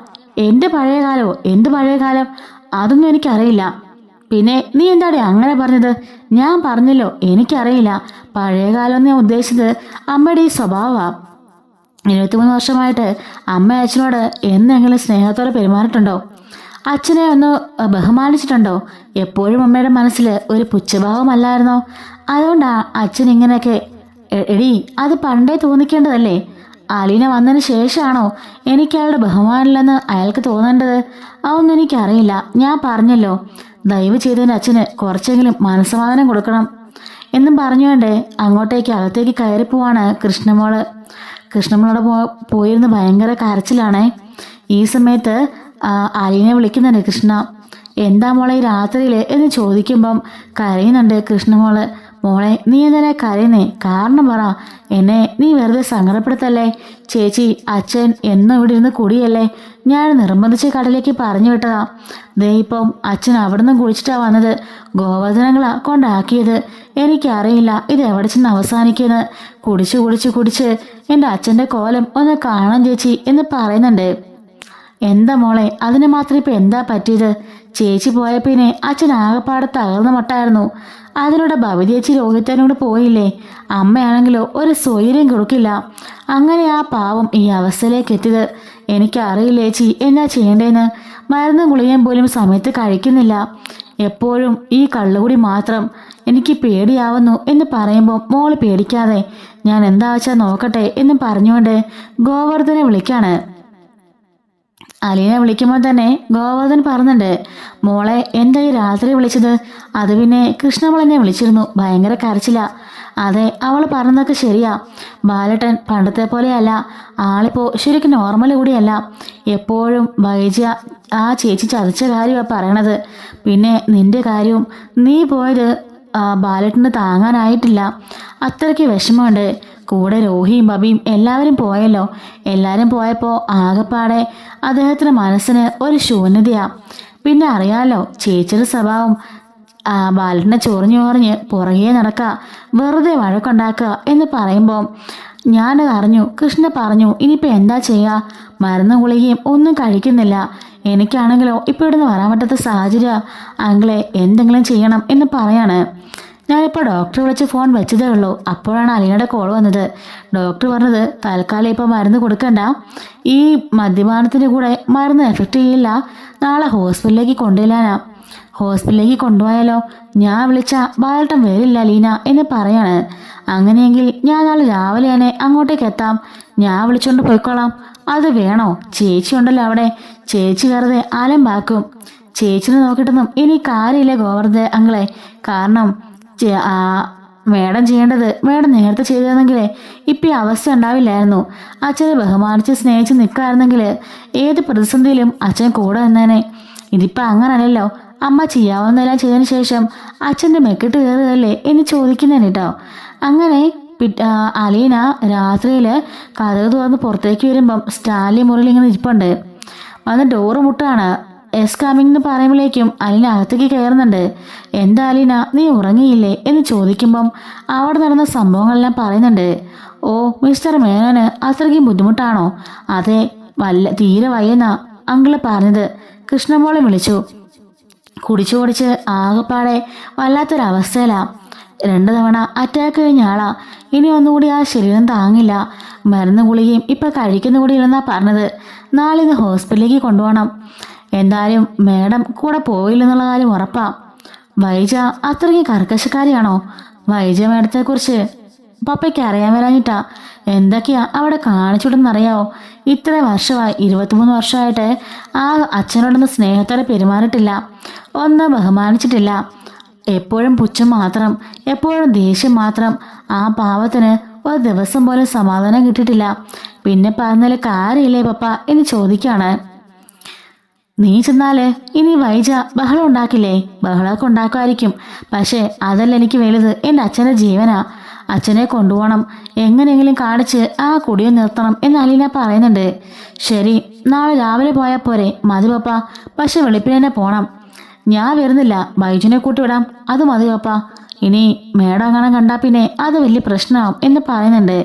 എൻ്റെ പഴയ കാലമോ? എന്ത് പഴയ കാലം? അതൊന്നും എനിക്കറിയില്ല. പിന്നെ നീ എന്താടെ അങ്ങനെ പറഞ്ഞത്? ഞാൻ പറഞ്ഞല്ലോ എനിക്കറിയില്ല. പഴയ കാലം ഞാൻ ഉദ്ദേശിച്ചത് അമ്മയുടെ ഈ സ്വഭാവമാണ്. 23 വർഷമായിട്ട് അമ്മ അച്ഛനോട് എന്തെങ്കിലും സ്നേഹത്തോടെ പെരുമാറിയിട്ടുണ്ടോ? അച്ഛനെ ഒന്ന് ബഹുമാനിച്ചിട്ടുണ്ടോ? എപ്പോഴും അമ്മയുടെ മനസ്സിൽ ഒരു പുച്ഛഭാവമല്ലായിരുന്നോ? അതുകൊണ്ടാ അച്ഛൻ ഇങ്ങനെയൊക്കെ. എടി, അത് പണ്ടേ തോന്നിക്കേണ്ടതല്ലേ? അലീന വന്നതിന് ശേഷമാണോ എനിക്ക് അയാളുടെ ബഹുമാനമില്ലെന്ന് അയാൾക്ക് തോന്നേണ്ടത്? അതൊന്നും എനിക്കറിയില്ല. ഞാൻ പറഞ്ഞല്ലോ, ദയവ് ചെയ്തതിന് അച്ഛന് കുറച്ചെങ്കിലും മനസ്സമാധാനം കൊടുക്കണം എന്നും പറഞ്ഞുകൊണ്ട് അങ്ങോട്ടേക്ക് അകത്തേക്ക് കയറിപ്പോവാണ് കൃഷ്ണമോള്. കൃഷ്ണമോളോട് പോയിരുന്ന് ഭയങ്കര കരച്ചിലാണ്. ഈ സമയത്ത് അലീനെ വിളിക്കുന്നുണ്ട് കൃഷ്ണ. എന്താ മോളെ ഈ രാത്രിയിൽ എന്ന് ചോദിക്കുമ്പം കരയുന്നുണ്ട് കൃഷ്ണമോള്. മോളെ, നീ എന്തിനാ കരയുന്നേ? കാരണം പറ. എന്നെ നീ വെറുതെ സങ്കടപ്പെടുത്തല്ലേ. ചേച്ചി, അച്ഛൻ എന്നും ഇവിടെ ഇരുന്ന് കുടിയല്ലേ. ഞാൻ നിർബന്ധിച്ച് കടയിലേക്ക് പറഞ്ഞു വിട്ടതാ. ദേ ഇപ്പം അച്ഛൻ അവിടെ നിന്ന് കുളിച്ചിട്ടാ വന്നത്. ഗോവർദ്ധനങ്ങളാ കൊണ്ടാക്കിയത്. എനിക്കറിയില്ല ഇത് എവിടെ ചെന്ന് അവസാനിക്കുമെന്ന്. കുടിച്ച് എൻ്റെ അച്ഛൻ്റെ കോലം ഒന്ന് കാണാൻ ചേച്ചി എന്ന് പറയുന്നുണ്ട്. എന്താ മോളെ, അതിന് മാത്രം ഇപ്പം എന്താ പറ്റിയത്? ചേച്ചി പോയ പിന്നെ അച്ഛൻ ആകെപ്പാടെ തകർന്ന മട്ടായിരുന്നു. അതിലൂടെ ഭവതി ചേച്ചി രോഹിത്തനോട് പോയില്ലേ. അമ്മയാണെങ്കിലോ ഒരു സ്വൈര്യം കൊടുക്കില്ല. അങ്ങനെ ആ പാവം ഈ അവസ്ഥയിലേക്ക് എത്തിയത്. എനിക്കറിയില്ല ചേച്ചി എന്നാ ചെയ്യേണ്ടതെന്ന്. മരുന്നും ഗുളികയും പോലും സമയത്ത് കഴിക്കുന്നില്ല. എപ്പോഴും ഈ കള്ളുകൂടി മാത്രം. എനിക്ക് പേടിയാവുന്നു എന്ന് പറയുമ്പോൾ മോള് പേടിക്കാതെ ഞാൻ എന്താ വെച്ചാൽ നോക്കട്ടെ എന്ന് പറഞ്ഞുകൊണ്ട് ഗോവർദ്ധനെ വിളിക്കാണ്. അലീനെ വിളിക്കുമ്പോൾ തന്നെ ഗോവർദ്ധൻ പറഞ്ഞിട്ടുണ്ട്, മോളെ എന്താ ഈ രാത്രി വിളിച്ചത്? അത് പിന്നെ കൃഷ്ണമോൾ എന്നെ വിളിച്ചിരുന്നു. ഭയങ്കര കരച്ചില്ല. അതെ, അവൾ പറഞ്ഞതൊക്കെ ശരിയാ. ബാലട്ടൻ പണ്ടത്തെ പോലെയല്ല. ആളിപ്പോൾ ശരിക്കും നോർമൽ കൂടിയല്ല. എപ്പോഴും വൈജ ആ ചേച്ചി ചതിച്ച കാര്യമാണ് പറയണത്. പിന്നെ നിന്റെ കാര്യവും. നീ പോയത് ബാലട്ടന് താങ്ങാനായിട്ടില്ല. അത്രയ്ക്ക് വിഷമമുണ്ട്. കൂടെ രോഹിയും ബബിയും എല്ലാവരും പോയല്ലോ. എല്ലാവരും പോയപ്പോൾ ആകെപ്പാടെ അദ്ദേഹത്തിന്റെ മനസ്സിന് ഒരു ശൂന്യതയാ. പിന്നെ അറിയാലോ ചേച്ചിയുടെ സ്വഭാവം. ബാലനെ ചൊറിഞ്ഞു ചൊറിഞ്ഞ് പുറകെ നടക്കുക, വെറുതെ വഴക്കുണ്ടാക്കുക എന്ന് പറയുമ്പോൾ ഞാനത് അറിഞ്ഞു. കൃഷ്ണ പറഞ്ഞു, ഇനിയിപ്പോൾ എന്താ ചെയ്യുക? മരുന്നും ഗുളികയും ഒന്നും കഴിക്കുന്നില്ല. എനിക്കാണെങ്കിലോ ഇപ്പോൾ ഇവിടുന്ന് വരാൻ പറ്റാത്ത സാഹചര്യം. അങ്കിളെ എന്തെങ്കിലും ചെയ്യണം എന്ന് പറയാണ്. ഞാനിപ്പോൾ ഡോക്ടറെ വിളിച്ച് ഫോൺ വെച്ചതേ ഉള്ളൂ. അപ്പോഴാണ് അലീനയുടെ കോൾ വന്നത്. ഡോക്ടർ പറഞ്ഞത് തൽക്കാലം ഇപ്പോൾ മരുന്ന് കൊടുക്കണ്ട, ഈ മദ്യപാനത്തിൻ്റെ കൂടെ മരുന്ന് എഫക്റ്റ് ചെയ്യില്ല, നാളെ ഹോസ്പിറ്റലിലേക്ക് കൊണ്ടുവരാനാ. ഹോസ്പിറ്റലിലേക്ക് കൊണ്ടുപോയാലോ? ഞാൻ വിളിച്ച ബാലട്ടം വരില്ല അലീന എന്ന് പറയാണ്. അങ്ങനെയെങ്കിൽ ഞാൻ നാളെ രാവിലെ തന്നെ അങ്ങോട്ടേക്ക് എത്താം, ഞാൻ വിളിച്ചുകൊണ്ട് പോയിക്കോളാം. അത് വേണോ? ചേച്ചി ഉണ്ടല്ലോ അവിടെ, ചേച്ചി വെറുതെ അലമ്പാക്കും. ചേച്ചിനെ നോക്കിയിട്ടൊന്നും ഇനി കാര്യമില്ല ഗോവർദ്ധ അങ്ങളെ. കാരണം മേഡം ചെയ്യേണ്ടത് മേഡം നേരത്തെ ചെയ്തിരുന്നെങ്കിൽ ഇപ്പം ഈ അവസ്ഥ ഉണ്ടാവില്ലായിരുന്നു. അച്ഛനെ ബഹുമാനിച്ച് സ്നേഹിച്ച് നിൽക്കായിരുന്നെങ്കിൽ ഏത് പ്രതിസന്ധിയിലും അച്ഛൻ കൂടെ നിന്നേനെ. ഇതിപ്പോൾ അങ്ങനല്ലല്ലോ. അമ്മ ചെയ്യാവുന്നതെല്ലാം ചെയ്തതിന് ശേഷം അച്ഛൻ്റെ മെക്കിട്ട് കയറുകയല്ലേ എന്ന് ചോദിക്കുന്നതിന് കേട്ടോ. അങ്ങനെ അലീന രാത്രിയിൽ കതക് തുറന്ന് പുറത്തേക്ക് വരുമ്പം സ്റ്റാലി മുറിയിൽ ഇങ്ങനെ ഇരിപ്പുണ്ട്. വന്ന് ഡോറ് മുട്ടാണ്. എസ് കമ്മിങ് എന്ന് പറയുമ്പോഴേക്കും അലീന അകത്തേക്ക് കയറുന്നുണ്ട്. എന്താ അലീന, നീ ഉറങ്ങിയില്ലേ എന്ന് ചോദിക്കുമ്പം അവിടെ നടന്ന സംഭവങ്ങളെല്ലാം പറയുന്നുണ്ട്. ഓ മിസ്റ്റർ മേനോന് അത്രയ്ക്കും ബുദ്ധിമുട്ടാണോ? അതെ, തീരെ വയ്യെന്നാ അങ്കിള് പറഞ്ഞത്. കൃഷ്ണമോളെ വിളിച്ചു. കുടിച്ചു കുടിച്ച് ആകെപ്പാടെ വല്ലാത്തൊരവസ്ഥയിലാ. 2 തവണ അറ്റാക്ക് കഴിഞ്ഞ ആളാ. ഇനി ഒന്നുകൂടി ആ ശരീരം താങ്ങില്ല. മരുന്ന് ഗുളികയും ഇപ്പം കഴിക്കുന്ന കൂടി ഇല്ലെന്നാ പറഞ്ഞത്. നാളെ ഇന്ന് ഹോസ്പിറ്റലിലേക്ക് കൊണ്ടുപോകണം. എന്തായാലും മേഡം കൂടെ പോയില്ലെന്നുള്ള കാര്യം ഉറപ്പാ. വൈജ അത്രയ്ക്ക് കർക്കശക്കാരിയാണോ? വൈജ മേഡത്തെക്കുറിച്ച് പപ്പയ്ക്ക് അറിയാൻ വരാഞ്ഞിട്ടാ. എന്തൊക്കെയാ അവിടെ കാണിച്ചുവിട്ടെന്നറിയാവോ? ഇത്ര വർഷമായി, 23 വർഷമായിട്ട് ആ അച്ഛനോടൊന്ന് സ്നേഹത്തോടെ പെരുമാറിയിട്ടില്ല, ഒന്നും ബഹുമാനിച്ചിട്ടില്ല. എപ്പോഴും പുച്ഛം മാത്രം, എപ്പോഴും ദേഷ്യം മാത്രം. ആ പാവത്തിന് ഒരു ദിവസം പോലും സമാധാനം കിട്ടിയിട്ടില്ല. പിന്നെ പറഞ്ഞാല് കാര്യമില്ലേ പപ്പ എന്ന് ചോദിക്കാണ്. നീ ചെന്നാല് ഇനി വൈജ ബഹളം ഉണ്ടാക്കില്ലേ? ബഹളമൊക്കെ ഉണ്ടാക്കുമായിരിക്കും, പക്ഷേ അതല്ല എനിക്ക് വലുത്. എൻ്റെ അച്ഛൻ്റെ ജീവനാ. അച്ഛനെ കൊണ്ടുപോകണം, എങ്ങനെയെങ്കിലും കാണിച്ച് ആ കുടിയെ നിർത്തണം എന്ന് അലീന പറയുന്നുണ്ട്. ശരി, നാളെ രാവിലെ പോയാൽ പോരെ? മതി പപ്പ, പക്ഷെ വെളുപ്പിന് തന്നെ പോണം. ഞാൻ വരുന്നില്ല, ബൈജുനെ കൂട്ടിവിടാം. അത് മതി പപ്പ. ഇനി മേഡം അങ്ങനെ കണ്ടാൽ പിന്നെ അത് വലിയ പ്രശ്നമാവും എന്ന് പറയുന്നുണ്ട്.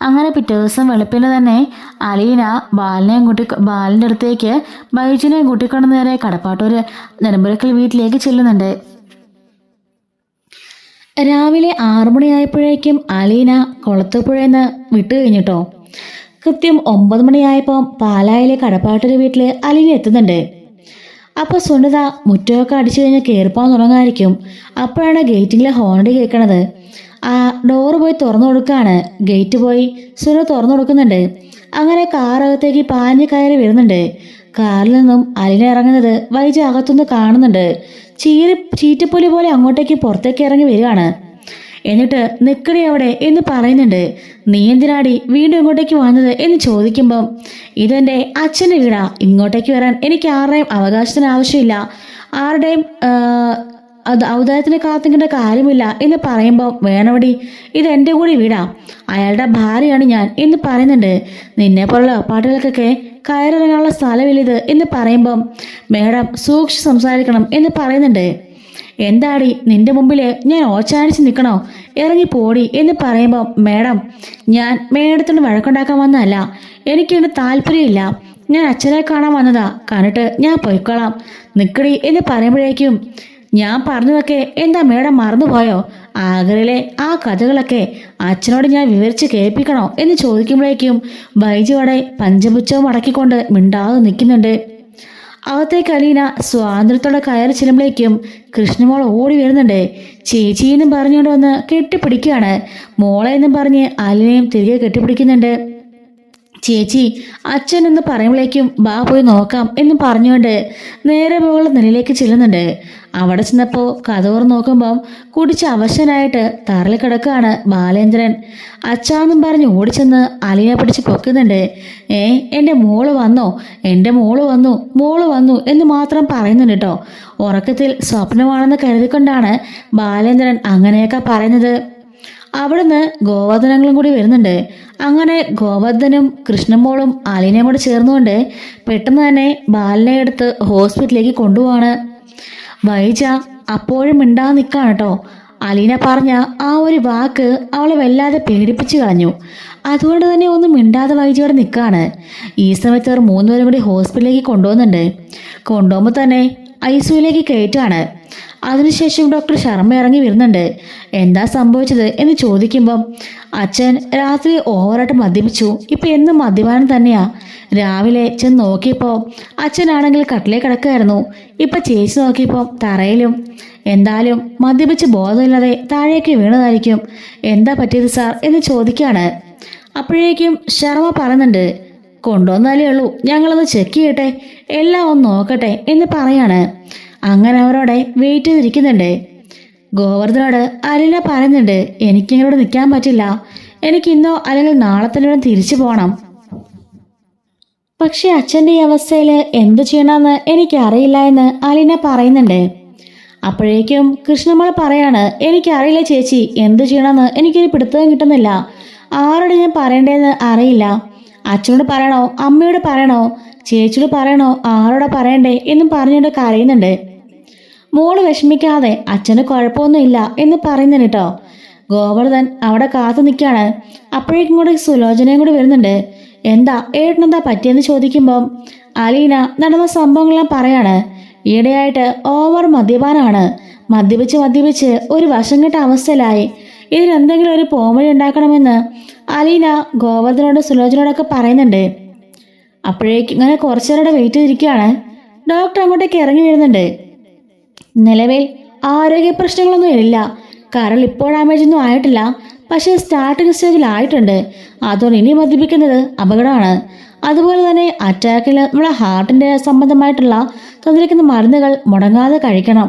അങ്ങനെ പിറ്റേ ദിവസം വെളുപ്പിന് തന്നെ അലീന ബാലിൻ്റെ അടുത്തേക്ക് ബൈജുനെയും കൂട്ടിക്കൊണ്ട് നേരെ കടപ്പാട്ടൂര് നെടുമ്പുരക്കൽ വീട്ടിലേക്ക് ചെല്ലുന്നുണ്ട്. രാവിലെ 6 മണിയായപ്പോഴേക്കും അലീന കൊളത്തുപുഴയെന്ന് വിട്ടു കഴിഞ്ഞിട്ടോ. കൃത്യം 9 മണിയായപ്പോൾ പാലായിലെ കടപ്പാട്ടൂര് വീട്ടിൽ അലീന എത്തുന്നുണ്ട്. അപ്പോൾ സുനിത മുറ്റമൊക്കെ അടിച്ചു കഴിഞ്ഞ് കയറിപ്പോകാൻ തുടങ്ങായിരിക്കും. അപ്പോഴാണ് ഗേറ്റിങ്ങിലെ ഹോണടി കേൾക്കണത്. ആ ഡോറ് പോയി തുറന്നു കൊടുക്കുകയാണ്. ഗേറ്റ് പോയി സുനിത തുറന്നു കൊടുക്കുന്നുണ്ട്. അങ്ങനെ കാറകത്തേക്ക് പാഞ്ഞു കയറി വരുന്നുണ്ട്. കാറിൽ നിന്നും അലീന ഇറങ്ങുന്നത് വൈജ അകത്തുനിന്ന് കാണുന്നുണ്ട്. ചീറ്റപ്പൊലി പോലെ അങ്ങോട്ടേക്ക് പുറത്തേക്ക് ഇറങ്ങി വരികയാണ്. എന്നിട്ട് നിക്കടി അവിടെ എന്ന് പറയുന്നുണ്ട്. നീ എന്തിനാടി വീണ്ടും ഇങ്ങോട്ടേക്ക് വന്നത് എന്ന് ചോദിക്കുമ്പം ഇതെൻ്റെ അച്ഛൻ്റെ വീടാ, ഇങ്ങോട്ടേക്ക് വരാൻ എനിക്ക് ആരുടെയും അവകാശത്തിന് ആവശ്യമില്ല, ആരുടെയും ഔദാര്യത്തിന് കാത്തിക്കേണ്ട കാര്യമില്ല എന്ന് പറയുമ്പോൾ വേണവടി, ഇതെൻ്റെ കൂടി വീടാ, അയാളുടെ ഭാര്യയാണ് ഞാൻ എന്ന് പറയുന്നുണ്ട്. നിന്നെ പോലുള്ള പാട്ടുകൾക്കൊക്കെ കയറിറങ്ങാനുള്ള സ്ഥലമില്ലിത് എന്ന് പറയുമ്പം മേഡം സൂക്ഷിച്ച് സംസാരിക്കണം എന്ന് പറയുന്നുണ്ട്. എന്താടി നിന്റെ മുമ്പിൽ ഞാൻ ഓച്ചാനിച്ച് നിൽക്കണോ? ഇറങ്ങി പോടി എന്ന് പറയുമ്പോൾ മേഡം, ഞാൻ മേഡത്തിന് വഴക്കുണ്ടാക്കാൻ വന്നതല്ല, എനിക്കിതിന് താല്പര്യമില്ല, ഞാൻ അച്ഛനെ കാണാൻ വന്നതാ, കണ്ടിട്ട് ഞാൻ പൊയ്ക്കോളാം, നിക്കടി എന്ന് പറയുമ്പോഴേക്കും ഞാൻ പറഞ്ഞതൊക്കെ എന്താ മേഡം മറന്നുപോയോ? ആഗ്രയിലെ ആ കഥകളൊക്കെ അച്ഛനോട് ഞാൻ വിവരിച്ച് കേൾപ്പിക്കണോ എന്ന് ചോദിക്കുമ്പോഴേക്കും വൈജയോടെ പഞ്ചപുച്ഛവും അടക്കിക്കൊണ്ട് മിണ്ടാതെ നിൽക്കുന്നുണ്ട്. അകത്തേക്ക് അലീന സ്വാതന്ത്ര്യത്തോടെ കയറി ചെല്ലുമ്പോഴേക്കും കൃഷ്ണമോൾ ഓടി വരുന്നുണ്ട്. ചേച്ചിയെന്നും പറഞ്ഞുകൊണ്ട് വന്ന് കെട്ടിപ്പിടിക്കുകയാണ്. മോളെ എന്നും പറഞ്ഞ് അലീനയും തിരികെ കെട്ടിപ്പിടിക്കുന്നുണ്ട്. ചേച്ചി അച്ഛൻ എന്ന് പറയുമ്പോഴേക്കും ബാ പോയി നോക്കാം എന്ന് പറഞ്ഞുകൊണ്ട് നേരെ മുകളിൽ നിലയിലേക്ക് ചെല്ലുന്നുണ്ട്. അവിടെ ചെന്നപ്പോൾ കഥോർ നോക്കുമ്പം കുടിച്ച് അവശനായിട്ട് തറയിൽ കിടക്കുകയാണ് ബാലേന്ദ്രൻ. അച്ഛാന്നും പറഞ്ഞ് ഓടിച്ചെന്ന് അലീനെ പിടിച്ച് പൊക്കുന്നുണ്ട്. എൻ്റെ മോള് വന്നോ, എൻ്റെ മോള് വന്നു എന്ന് മാത്രം പറയുന്നുണ്ട് കേട്ടോ. ഉറക്കത്തിൽ സ്വപ്നമാണെന്ന് കരുതിക്കൊണ്ടാണ് ബാലേന്ദ്രൻ അങ്ങനെയൊക്കെ പറയുന്നത്. അവിടുന്ന് ഗോവർദ്ധനങ്ങളും കൂടി വരുന്നുണ്ട്. അങ്ങനെ ഗോവർദ്ധനും കൃഷ്ണമോളും അലീനയും കൂടി ചേർന്നുകൊണ്ട് പെട്ടെന്ന് തന്നെ ബാലിനെ എടുത്ത് ഹോസ്പിറ്റലിലേക്ക് കൊണ്ടുപോവാണ്. വൈജ അപ്പോഴും മിണ്ടാതെ നിൽക്കാണ് കേട്ടോ. അലീന പറഞ്ഞ ആ ഒരു വാക്ക് അവളെ വല്ലാതെ പേടിപ്പിച്ചു കളഞ്ഞു. അതുകൊണ്ട് തന്നെ ഒന്നും മിണ്ടാതെ വൈജയോടെ നിൽക്കാണ്. ഈ സമയത്ത് അവർ മൂന്നുപേരും കൂടി ഹോസ്പിറ്റലിലേക്ക് കൊണ്ടുപോകുന്നുണ്ട്. കൊണ്ടുപോകുമ്പോൾ തന്നെ ICUലേക്ക് കയറ്റാണ്. അതിനുശേഷം ഡോക്ടർ ശർമ്മ ഇറങ്ങി വരുന്നുണ്ട്. എന്താ സംഭവിച്ചത് എന്ന് ചോദിക്കുമ്പം അച്ഛൻ രാത്രി ഓവറായിട്ട് മദ്യപിച്ചു. ഇപ്പം എന്നും മദ്യപാനം തന്നെയാ. രാവിലെ ചെന്ന് നോക്കിയപ്പോൾ അച്ഛനാണെങ്കിൽ കട്ടിലേ കിടക്കുകയായിരുന്നു. ഇപ്പം ചേച്ചി നോക്കിയപ്പോൾ തറയിലും. എന്തായാലും മദ്യപിച്ച് ബോധമില്ലാതെ താഴേക്ക് വീണതായിരിക്കും. എന്താ പറ്റിയത് സാർ എന്ന് ചോദിക്കുകയാണ്. അപ്പോഴേക്കും ശർമ്മ പറയുന്നുണ്ട്, കൊണ്ടുവന്നാലേ ഉള്ളൂ, ഞങ്ങളൊന്ന് ചെക്ക് ചെയ്യട്ടെ, എല്ലാം ഒന്ന് നോക്കട്ടെ എന്ന് പറയാണ്. അങ്ങനെ അവരോടെ വെയിറ്റ് ചെയ്തിരിക്കുന്നുണ്ട്. ഗോവർദ്ധനോട് അലീന പറയുന്നുണ്ട്, എനിക്കിങ്ങോട്ട് നിൽക്കാൻ പറ്റില്ല, എനിക്ക് ഇന്നോ അല്ലെങ്കിൽ നാളെ തന്നെ തിരിച്ചു പോകണം. പക്ഷെ അച്ഛൻ്റെ ഈ അവസ്ഥയിൽ എന്തു ചെയ്യണമെന്ന് എനിക്കറിയില്ല എന്ന് അലീന പറയുന്നുണ്ട്. അപ്പോഴേക്കും കൃഷ്ണമോൾ പറയാണ്, എനിക്കറിയില്ല ചേച്ചി, എന്തു ചെയ്യണമെന്ന് എനിക്കൊരു പിടുത്തവും കിട്ടുന്നില്ല. ആരോട് ഞാൻ പറയേണ്ടതെന്ന് അറിയില്ല. അച്ഛനോട് പറയണോ, അമ്മയോട് പറയണോ, ചേച്ചിയോട് പറയണോ, ആരോടാ പറയണ്ടേ എന്നും പറഞ്ഞുകൊണ്ട് കരയുന്നുണ്ട്. മോള് വിഷമിക്കാതെ, അച്ഛന് കുഴപ്പമൊന്നുമില്ല എന്ന് പറയുന്നുണ്ട് കേട്ടോ. ഗോവർദ്ധൻ അവിടെ കാത്തു നിൽക്കുകയാണ്. അപ്പോഴേക്കും കൂടി സുലോചനയും കൂടി വരുന്നുണ്ട്. എന്താ ഏട്ടനെന്താ പറ്റിയെന്ന് ചോദിക്കുമ്പം അലീന നടന്ന സംഭവങ്ങളെല്ലാം പറയാണ്. ഈയിടെയായിട്ട് ഓവർ മദ്യപാനാണ്. മദ്യപിച്ച് ഒരു വശം കെട്ട അവസ്ഥയിലായി. ഇതിനെന്തെങ്കിലും ഒരു പോംവഴി ഉണ്ടാക്കണമെന്ന് അലീന ഗോവർദ്ധനോട് സുലോചനയോടൊക്കെ പറയുന്നുണ്ട്. അപ്പോഴേക്കും ഇങ്ങനെ കുറച്ചു നേരം വെയിറ്റ് ചെയ്തിരിക്കുകയാണ്. ഡോക്ടർ അങ്ങോട്ടേക്ക് ഇറങ്ങി വരുന്നുണ്ട്. നിലവിൽ ആരോഗ്യ പ്രശ്നങ്ങളൊന്നും ഇല്ല. കരൾ ഇപ്പോൾ ഡാമേജൊന്നും ആയിട്ടില്ല, പക്ഷേ സ്റ്റാർട്ടിംഗ് സ്റ്റേജിലായിട്ടുണ്ട്. അതുകൊണ്ട് ഇനി മദ്യപിക്കുന്നത് അപകടമാണ്. അതുപോലെ തന്നെ അറ്റാക്കിൽ നമ്മളെ ഹാർട്ടിൻ്റെ സംബന്ധമായിട്ടുള്ള തന്നിരിക്കുന്ന മരുന്നുകൾ മുടങ്ങാതെ കഴിക്കണം.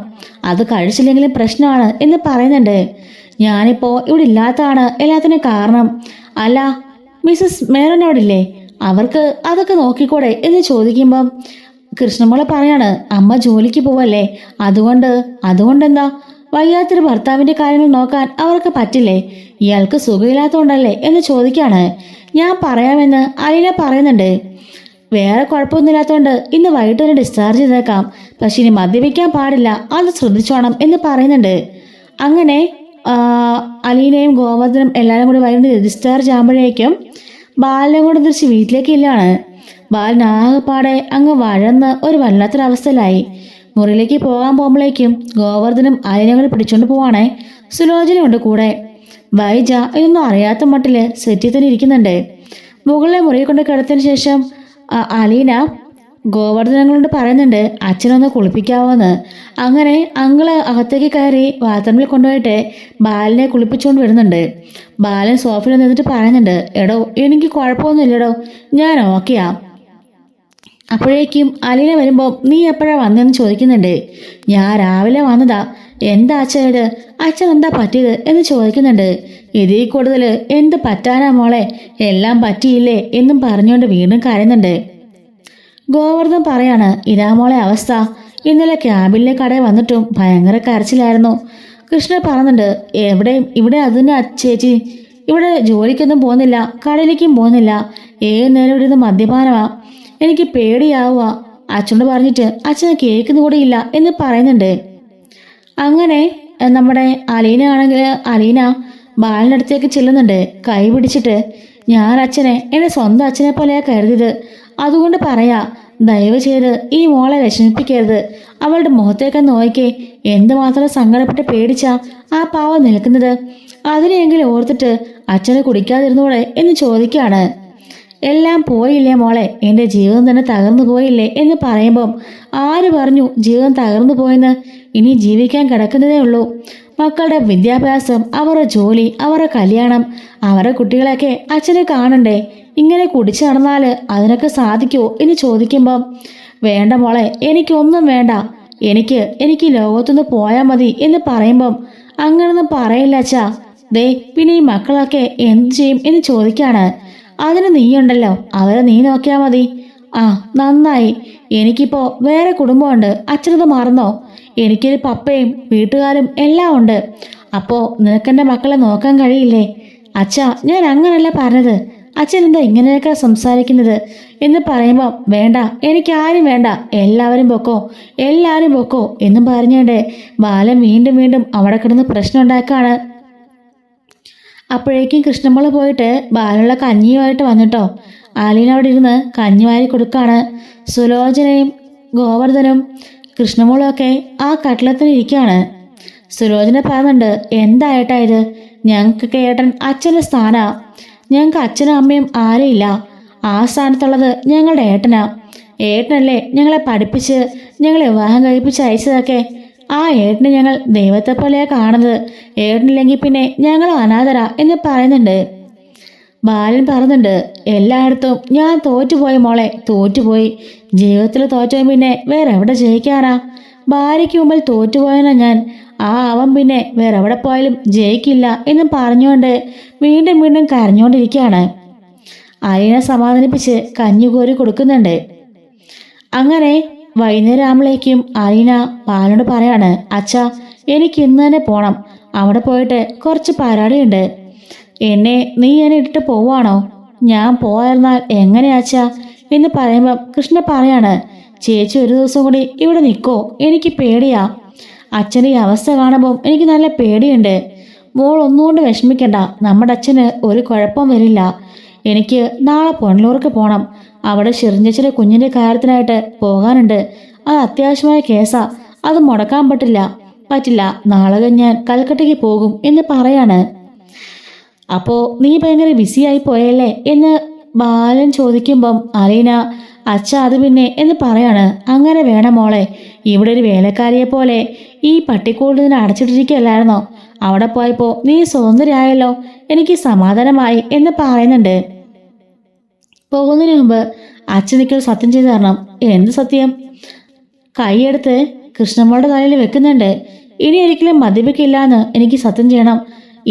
അത് കഴിച്ചില്ലെങ്കിലും പ്രശ്നമാണ് എന്ന് പറയുന്നുണ്ട്. ഞാനിപ്പോൾ ഇവിടെ ഇല്ലാത്തതാണ് എല്ലാത്തിനും കാരണം. അല്ല, മിസ്സസ് മേനോൻ അവിടെ ഇല്ലേ? അവർക്ക് അതൊക്കെ നോക്കിക്കൂടെ എന്ന് ചോദിക്കുമ്പം കൃഷ്ണമോളെ പറയാണ്, അമ്മ ജോലിക്ക് പോവല്ലേ, അതുകൊണ്ടെന്താ, വയ്യാത്തൊരു ഭർത്താവിൻ്റെ കാര്യങ്ങൾ നോക്കാൻ അവർക്ക് പറ്റില്ലേ? ഇയാൾക്ക് സുഖമില്ലാത്തതുകൊണ്ടല്ലേ എന്ന് ചോദിക്കാണ്. ഞാൻ പറയാമെന്ന് അലീന പറയുന്നുണ്ട്. വേറെ കുഴപ്പമൊന്നുമില്ലാത്തതുകൊണ്ട് ഇന്ന് വൈകിട്ട് തന്നെ ഡിസ്ചാർജ് ചെയ്തേക്കാം, പക്ഷെ ഇനി മദ്യപിക്കാൻ പാടില്ല, അത് ശ്രദ്ധിച്ചോണം എന്ന് പറയുന്നുണ്ട്. അങ്ങനെ അലീനയും ഗോവർദ്ധനും എല്ലാവരും കൂടി വൈകിട്ട് ഡിസ്ചാർജ് ആകുമ്പോഴേക്കും ബാലിനെ കൂടെ തിരിച്ച് വീട്ടിലേക്ക് ഇല്ലാണ്. ബാലൻ ആകെപ്പാടെ അങ്ങ് വഴന്ന് ഒരു വല്ലാത്തൊരവസ്ഥയിലായി. മുറിയിലേക്ക് പോകാൻ പോകുമ്പോഴേക്കും ഗോവർദ്ധനും അലീനയും കൂടി പിടിച്ചോണ്ട് പോവാണേ. സുലോചനയുണ്ട് കൂടെ. വൈജ ഇതൊന്നും അറിയാത്ത മട്ടില് സെറ്റിൽ തന്നെ ഇരിക്കുന്നുണ്ട്. മുകളിലെ മുറിയിൽ കൊണ്ട് കിടത്തിന് ശേഷം അലീന ഗോവർദ്ധനങ്ങളോട് പറയുന്നുണ്ട്, അച്ഛനൊന്ന് കുളിപ്പിക്കാവോന്ന്. അങ്ങനെ അങ്ങള് അകത്തേക്ക് കയറി ബാത്റൂമിൽ കൊണ്ടുപോയിട്ട് ബാലിനെ കുളിപ്പിച്ചുകൊണ്ട് വരുന്നുണ്ട്. ബാലൻ സോഫയിൽ നിന്നിട്ട് പറയുന്നുണ്ട്, എടോ എനിക്ക് കുഴപ്പമൊന്നുമില്ലടോ, ഞാൻ ഓക്കെയാ. അപ്പോഴേക്കും അലീന വരുമ്പോൾ നീ എപ്പോഴാണ് വന്നതെന്ന് ചോദിക്കുന്നുണ്ട്. ഞാൻ രാവിലെ വന്നതാ. എന്താ അച്ഛൻ ഇത്, അച്ഛൻ എന്താ പറ്റിയത് എന്ന് ചോദിക്കുന്നുണ്ട്. ഇതിൽ കൂടുതൽ എന്ത് പറ്റാനാ മോളെ, എല്ലാം പറ്റിയില്ലേ എന്നും പറഞ്ഞുകൊണ്ട് വീണ്ടും കരയുന്നുണ്ട്. ഗോവർദ്ധൻ പറയാണ്, ഇതാ മോളെ അവസ്ഥ, ഇന്നലെ ക്യാബിലെ കടയിൽ വന്നിട്ടും ഭയങ്കര കരച്ചിലായിരുന്നു. കൃഷ്ണൻ പറയുന്നുണ്ട്, ഇവിടെ അതിന് ചേച്ചി, ഇവിടെ ജോലിക്കൊന്നും പോകുന്നില്ല, കടയിലേക്കും പോകുന്നില്ല, ഏത് നേരം ഇവിടെ നിന്ന് മദ്യപാനമാ, എനിക്ക് പേടിയാവുക, അച്ഛനോട് പറഞ്ഞിട്ട് അച്ഛനെ കേൾക്കുന്ന കൂടെ ഇല്ല എന്ന് പറയുന്നുണ്ട്. അങ്ങനെ നമ്മുടെ അലീന ആണെങ്കിൽ അലീന ബാലിൻ്റെ അടുത്തേക്ക് ചെല്ലുന്നുണ്ട്. കൈ പിടിച്ചിട്ട്, ഞാൻ അച്ഛനെ എൻ്റെ സ്വന്തം അച്ഛനെ പോലെയാ കരുതിയത്, അതുകൊണ്ട് പറയാ, ദയവ് ചെയ്ത് ഈ മോളെ വിഷമിപ്പിക്കരുത്. അവളുടെ മുഖത്തേക്ക് നോക്കിക്കേ, എന്തുമാത്രം സങ്കടപ്പെട്ട് പേടിച്ചാ ആ പാവം നിൽക്കുന്നത്. അതിനെങ്കിലും ഓർത്തിട്ട് അച്ഛനെ കുടിക്കാതിരുന്നൂടെ എന്ന് ചോദിക്കാണ്. എല്ലാം പോയില്ലേ മോളെ, എൻ്റെ ജീവിതം തന്നെ തകർന്നു പോയില്ലേ എന്ന് പറയുമ്പം ആര് പറഞ്ഞു ജീവിതം തകർന്നു പോയെന്ന്? ഇനി ജീവിക്കാൻ കിടക്കുന്നതേ ഉള്ളൂ. മക്കളുടെ വിദ്യാഭ്യാസം, അവരുടെ ജോലി, അവരുടെ കല്യാണം, അവരുടെ കുട്ടികളെയൊക്കെ അച്ഛനെ കാണണ്ടേ? ഇങ്ങനെ കുടിച്ചു നടന്നാൽ അതിനൊക്കെ സാധിക്കുമോ എന്ന് ചോദിക്കുമ്പം വേണ്ട മോളെ, എനിക്കൊന്നും വേണ്ട, എനിക്ക് ലോകത്തുനിന്ന് പോയാൽ മതി എന്ന് പറയുമ്പം അങ്ങനൊന്നും പറയില്ല അച്ഛാ. ദേ പിന്നെ ഈ മക്കളൊക്കെ എന്ത് ചെയ്യും എന്ന് ചോദിക്കാണ്. അതിന് നീയുണ്ടല്ലോ, അവരെ നീ നോക്കിയാൽ മതി. ആ നന്നായി, എനിക്കിപ്പോൾ വേറെ കുടുംബമുണ്ട്, അച്ഛനത് മറന്നോ? എനിക്കൊരു പപ്പയും വീട്ടുകാരും എല്ലാം ഉണ്ട്. അപ്പോൾ നിനക്കെൻ്റെ മക്കളെ നോക്കാൻ കഴിയില്ലേ? അച്ഛാ, ഞാൻ അങ്ങനല്ല പറഞ്ഞത്. അച്ഛൻ എന്താ ഇങ്ങനെയൊക്കെ സംസാരിക്കുന്നത് എന്ന് പറയുമ്പോൾ വേണ്ട, എനിക്കാരും വേണ്ട, എല്ലാവരും പൊക്കോ, എല്ലാവരും പൊക്കോ എന്നും പറഞ്ഞുകൊണ്ട് ബാലൻ വീണ്ടും വീണ്ടും അവിടെ കിടന്ന് പ്രശ്നം ഉണ്ടാക്കാണ്. അപ്പോഴേക്കും കൃഷ്ണമോള് പോയിട്ട് ബാലുള്ള കഞ്ഞിയുമായിട്ട് വന്നിട്ടോ. ആലീന അവിടെ ഇരുന്ന് കഞ്ഞി വാരി കൊടുക്കാണ്. സുലോചനയും ഗോവർദ്ധനും കൃഷ്ണമോളും ഒക്കെ ആ കട്ടിലത്തിന് ഇരിക്കുകയാണ്. സുലോചന പറയുന്നുണ്ട്, എന്തായിട്ടാ ഇത്? ഞങ്ങൾക്കൊക്കെ ഏട്ടൻ അച്ഛൻ്റെ സ്ഥാനാ. ഞങ്ങൾക്ക് അച്ഛനും അമ്മയും ആരുമില്ല. ആ സ്ഥാനത്തുള്ളത് ഞങ്ങളുടെ ഏട്ടനാ. ഏട്ടനല്ലേ ഞങ്ങളെ പഠിപ്പിച്ച് ഞങ്ങളെ വിവാഹം കഴിപ്പിച്ച് അയച്ചതൊക്കെ. ആ ഏട്ടന് ഞങ്ങൾ ദൈവത്തെ പോലെയാ കാണുന്നത്. ഏട്ടനില്ലെങ്കിൽ പിന്നെ ഞങ്ങൾ അനാഥരാ എന്ന് പറയുന്നുണ്ട്. ബാലൻ പറയുന്നുണ്ട്, എല്ലായിടത്തും ഞാൻ തോറ്റുപോയി മോളെ, തോറ്റുപോയി. ജീവിതത്തിൽ തോറ്റോ പിന്നെ വേറെ എവിടെ ജയിക്കാനാ? ഭാര്യയ്ക്ക് മുമ്പിൽ തോറ്റുപോയനാ ഞാൻ. ആ അവൻ പിന്നെ വേറെ എവിടെ പോയാലും ജയിക്കില്ല എന്നും പറഞ്ഞുകൊണ്ട് വീണ്ടും വീണ്ടും കരഞ്ഞുകൊണ്ടിരിക്കുകയാണ്. അലീന സമാധാനിപ്പിച്ച് കഞ്ഞി കോരി കൊടുക്കുന്നുണ്ട്. അങ്ങനെ വൈകുന്നേരം ആകുമ്പോഴേക്കും അലീന ബാലനോട് പറയാണ്, അച്ഛാ, എനിക്ക് ഇന്ന് തന്നെ പോണം. അവിടെ പോയിട്ട് കുറച്ച് പരിപാടിയുണ്ട്. നീ എന്നെ ഇട്ടിട്ട് പോവാണോ? ഞാൻ പോയിരുന്നാൽ എങ്ങനെയാച്ചാ എന്ന് പറയുമ്പം കൃഷ്ണ പറയാണ്, ചേച്ചി ഒരു ദിവസം കൂടി ഇവിടെ നിൽക്കോ? എനിക്ക് പേടിയാ. അച്ഛൻ്റെ ഈ അവസ്ഥ കാണുമ്പോൾ എനിക്ക് നല്ല പേടിയുണ്ട്. മോൾ ഒന്നുകൊണ്ട് വിഷമിക്കണ്ട. നമ്മുടെ അച്ഛന് ഒരു കുഴപ്പം വരില്ല. എനിക്ക് നാളെ പൊന്നലൂർക്ക് പോകണം. അവിടെ ഷിറിഞ്ചച്ചിൻ്റെ കുഞ്ഞിൻ്റെ കാര്യത്തിനായിട്ട് പോകാനുണ്ട്. അത് അത്യാവശ്യമായ കേസാ. അത് മുടക്കാൻ പറ്റില്ല. നാളെ ഞാൻ കൽക്കട്ടയ്ക്ക് പോകും എന്ന് പറയാണ്. അപ്പോൾ നീ ഭയങ്കര ബിസിയായി പോയല്ലേ എന്ന് ബാലൻ ചോദിക്കുമ്പം അലീന, അച്ഛ അത് പിന്നെ എന്ന് പറയാണ്. അങ്ങനെ വേണം മോളെ. ഇവിടെ ഒരു വേലക്കാരിയെ പോലെ ഈ പട്ടിക്കൂടിൽ നിന്ന് അടച്ചിട്ടിരിക്കുകയല്ലായിരുന്നോ? അവിടെ പോയപ്പോൾ നീ സ്വതന്ത്രയായല്ലോ, എനിക്ക് സമാധാനമായി എന്ന് പറയുന്നുണ്ട്. പോകുന്നതിന് മുമ്പ് അച്ഛനിക്കൊരു സത്യം ചെയ്തു തരണം. എന്ത് സത്യം? കൈയെടുത്ത് കൃഷ്ണമ്മയുടെ തലയിൽ വെക്കുന്നുണ്ട്. ഇനി ഒരിക്കലും മദ്യപിക്കില്ല എന്ന് എനിക്ക് സത്യം ചെയ്യണം.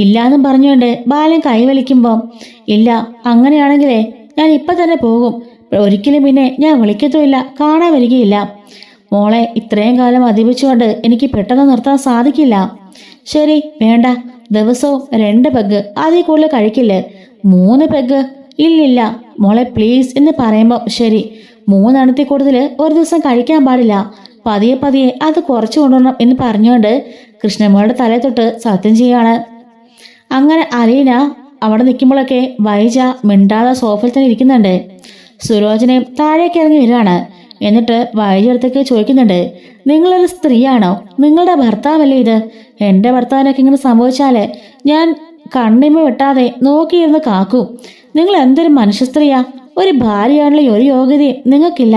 ഇല്ലാന്നും പറഞ്ഞുകൊണ്ട് ബാലൻ കൈവലിക്കുമ്പം, ഇല്ല, അങ്ങനെയാണെങ്കിലേ ഞാൻ ഇപ്പം തന്നെ പോകും. ഒരിക്കലും പിന്നെ ഞാൻ വിളിക്കത്തുമില്ല, കാണാൻ വരികയില്ല. മോളെ, ഇത്രയും കാലം മദ്യപിച്ചുകൊണ്ട് എനിക്ക് പെട്ടെന്ന് നിർത്താൻ സാധിക്കില്ല. ശരി, വേണ്ട, ദിവസവും 2 പെഗ്, അതിൽ കൂടുതൽ കഴിക്കില്ലേ? 3 പെഗ്? ഇല്ലില്ല മോളെ, പ്ലീസ് എന്ന് പറയുമ്പോൾ ശരി, 3 എണ്ണത്തിൽ കൂടുതൽ ഒരു ദിവസം കഴിക്കാൻ പാടില്ല. പതിയെ പതിയെ അത് കുറച്ചു കൊണ്ടുവരണം എന്ന് പറഞ്ഞുകൊണ്ട് കൃഷ്ണമ്മയുടെ തലയിൽ തൊട്ട് സത്യം ചെയ്യാണ്. അങ്ങനെ അലീന അവിടെ നിൽക്കുമ്പോഴൊക്കെ വൈജ മിണ്ടാതെ സോഫയിൽ തന്നെ ഇരിക്കുന്നുണ്ട്. സുലോചനയും താഴേക്ക് ഇറങ്ങി വരികയാണ്. എന്നിട്ട് വൈജ അടുത്തേക്ക് ചോദിക്കുന്നുണ്ട്, നിങ്ങളൊരു സ്ത്രീയാണോ? നിങ്ങളുടെ ഭർത്താവല്ലേ ഇത്? എൻ്റെ ഭർത്താവിനൊക്കെ ഇങ്ങനെ സംഭവിച്ചാൽ ഞാൻ കണ്ണിമ വെട്ടാതെ നോക്കിയിരുന്ന് കാക്കും. നിങ്ങൾ എന്തൊരു മനുഷ്യ സ്ത്രീയാ? ഒരു ഭാര്യയാണല്ലോ ഒരു യോഗ്യതയും നിങ്ങൾക്കില്ല.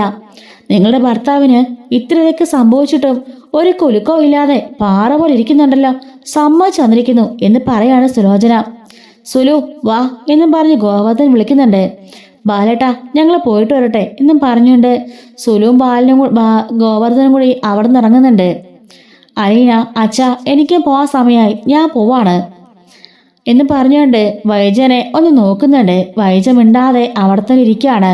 നിങ്ങളുടെ ഭർത്താവിന് ഇത്രയൊക്കെ സംഭവിച്ചിട്ടും ഒരു കുലുക്കോ ഇല്ലാതെ പാറ പോലെ ഇരിക്കുന്നുണ്ടല്ലോ. സമ്മതിച്ചു വന്നിരിക്കുന്നു എന്ന് പറയാണ് സുലോചന. സുലു വാ എന്നും പറഞ്ഞ് ഗോവർദ്ധൻ വിളിക്കുന്നുണ്ട്. ബാലേട്ടാ, ഞങ്ങൾ പോയിട്ട് വരട്ടെ എന്നും പറഞ്ഞുകൊണ്ട് സുലുവും ബാലനും ഗോവർദ്ധനും കൂടി അവിടെ നിന്ന് ഇറങ്ങുന്നുണ്ട്. അലീന, അച്ഛാ, എനിക്ക് പോവാൻ സമയമായി, ഞാൻ പോവാണ് എന്ന് പറഞ്ഞുകൊണ്ട് വൈജനെ ഒന്ന് നോക്കുന്നുണ്ട്. വൈജ മിണ്ടാതെ അവിടെ തന്നെ ഇരിക്കുകയാണ്.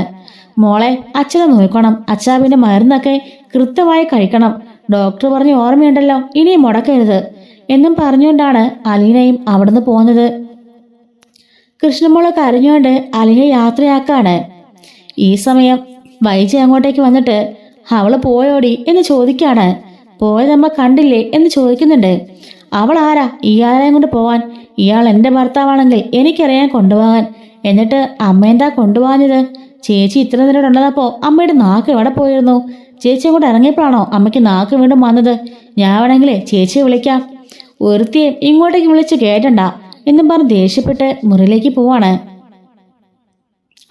മോളെ, അച്ഛനെ നോക്കണം. അച്ഛാ പിന്നെ മരുന്നൊക്കെ കൃത്യമായി കഴിക്കണം. ഡോക്ടർ പറഞ്ഞ് ഓർമ്മയുണ്ടല്ലോ, ഇനിയും മുടക്കരുത് എന്നും പറഞ്ഞുകൊണ്ടാണ് അലീനയും അവിടുന്ന് പോകുന്നത്. കൃഷ്ണമോളെ കരഞ്ഞുകൊണ്ട് അലീന യാത്രയാക്കാണ്. ഈ സമയം വൈജ അങ്ങോട്ടേക്ക് വന്നിട്ട് അവള് പോയോടി എന്ന് ചോദിക്കാണ്. പോയതമ്മ കണ്ടില്ലേ എന്ന് ചോദിക്കുന്നുണ്ട്. അവൾ ആരാ ഇയാളെയും കൊണ്ട് പോവാൻ? ഇയാൾ എൻ്റെ ഭർത്താവാണെങ്കിൽ എനിക്കറിയാൻ കൊണ്ടുപോകാൻ. എന്നിട്ട് അമ്മ എന്താ കൊണ്ടുപോകാഞ്ഞത്? ചേച്ചി ഇത്ര നേരം ഉള്ളതപ്പോ അമ്മയുടെ നാക്ക് എവിടെ പോയിരുന്നു? ചേച്ചി അങ്ങോട്ട് ഇറങ്ങിയപ്പോഴാണോ അമ്മയ്ക്ക് നാക്ക് വീണ്ടും വന്നത്? ഞാൻ വേണമെങ്കിലേ ചേച്ചിയെ വിളിക്കാം. ഒരുത്തിയും ഇങ്ങോട്ടേക്ക് വിളിച്ച് കേട്ടണ്ട എന്നും പറഞ്ഞ് ദേഷ്യപ്പെട്ട് മുറിയിലേക്ക് പോവാണ്.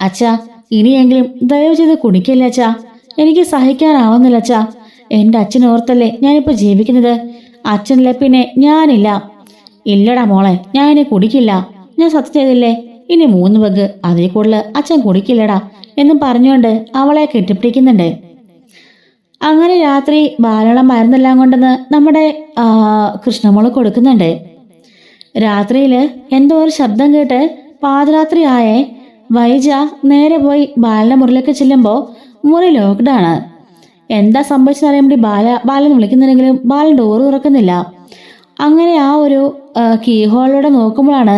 അച്ഛാ, ഇനിയെങ്കിലും ദയവ് ചെയ്ത് കുടിക്കില്ല അച്ഛാ. എനിക്ക് സഹിക്കാനാവുന്നില്ല അച്ഛാ. എൻ്റെ അച്ഛനോർത്തല്ലേ ഞാനിപ്പോൾ ജീവിക്കുന്നത്. അച്ഛനില്ല പിന്നെ ഞാനില്ല. ഇല്ലടാ മോളെ, ഞാൻ ഇനി കുടിക്കില്ല. ഞാൻ സത്യം ചെയ്തില്ലേ? ഇനി 3 പെഗ്, അതിൽ കൂടുതൽ അച്ഛൻ കുടിക്കില്ലടാ എന്നും പറഞ്ഞുകൊണ്ട് അവളെ കെട്ടിപ്പിടിക്കുന്നുണ്ട്. അങ്ങനെ രാത്രി ബാലളം മരുന്നെല്ലാം കൊണ്ടെന്ന് നമ്മുടെ കൃഷ്ണമോള് കൊടുക്കുന്നുണ്ട്. രാത്രിയിൽ എന്തോ ഒരു ശബ്ദം കേട്ട് പാതിരാത്രി ആയേ വൈജ നേരെ പോയി ബാലന്റെ മുറിയിലേക്ക് ചെല്ലുമ്പോൾ മുറി ലോക്ക്ഡാണ്. എന്താ സംഭവിച്ചെന്നറിയാൻ വേണ്ടി ബാലൻ വിളിക്കുന്നുണ്ടെങ്കിലും ബാലൻ ഡോറ് തുറക്കുന്നില്ല. അങ്ങനെ ആ ഒരു കീ ഹോളിലൂടെ നോക്കുമ്പോഴാണ്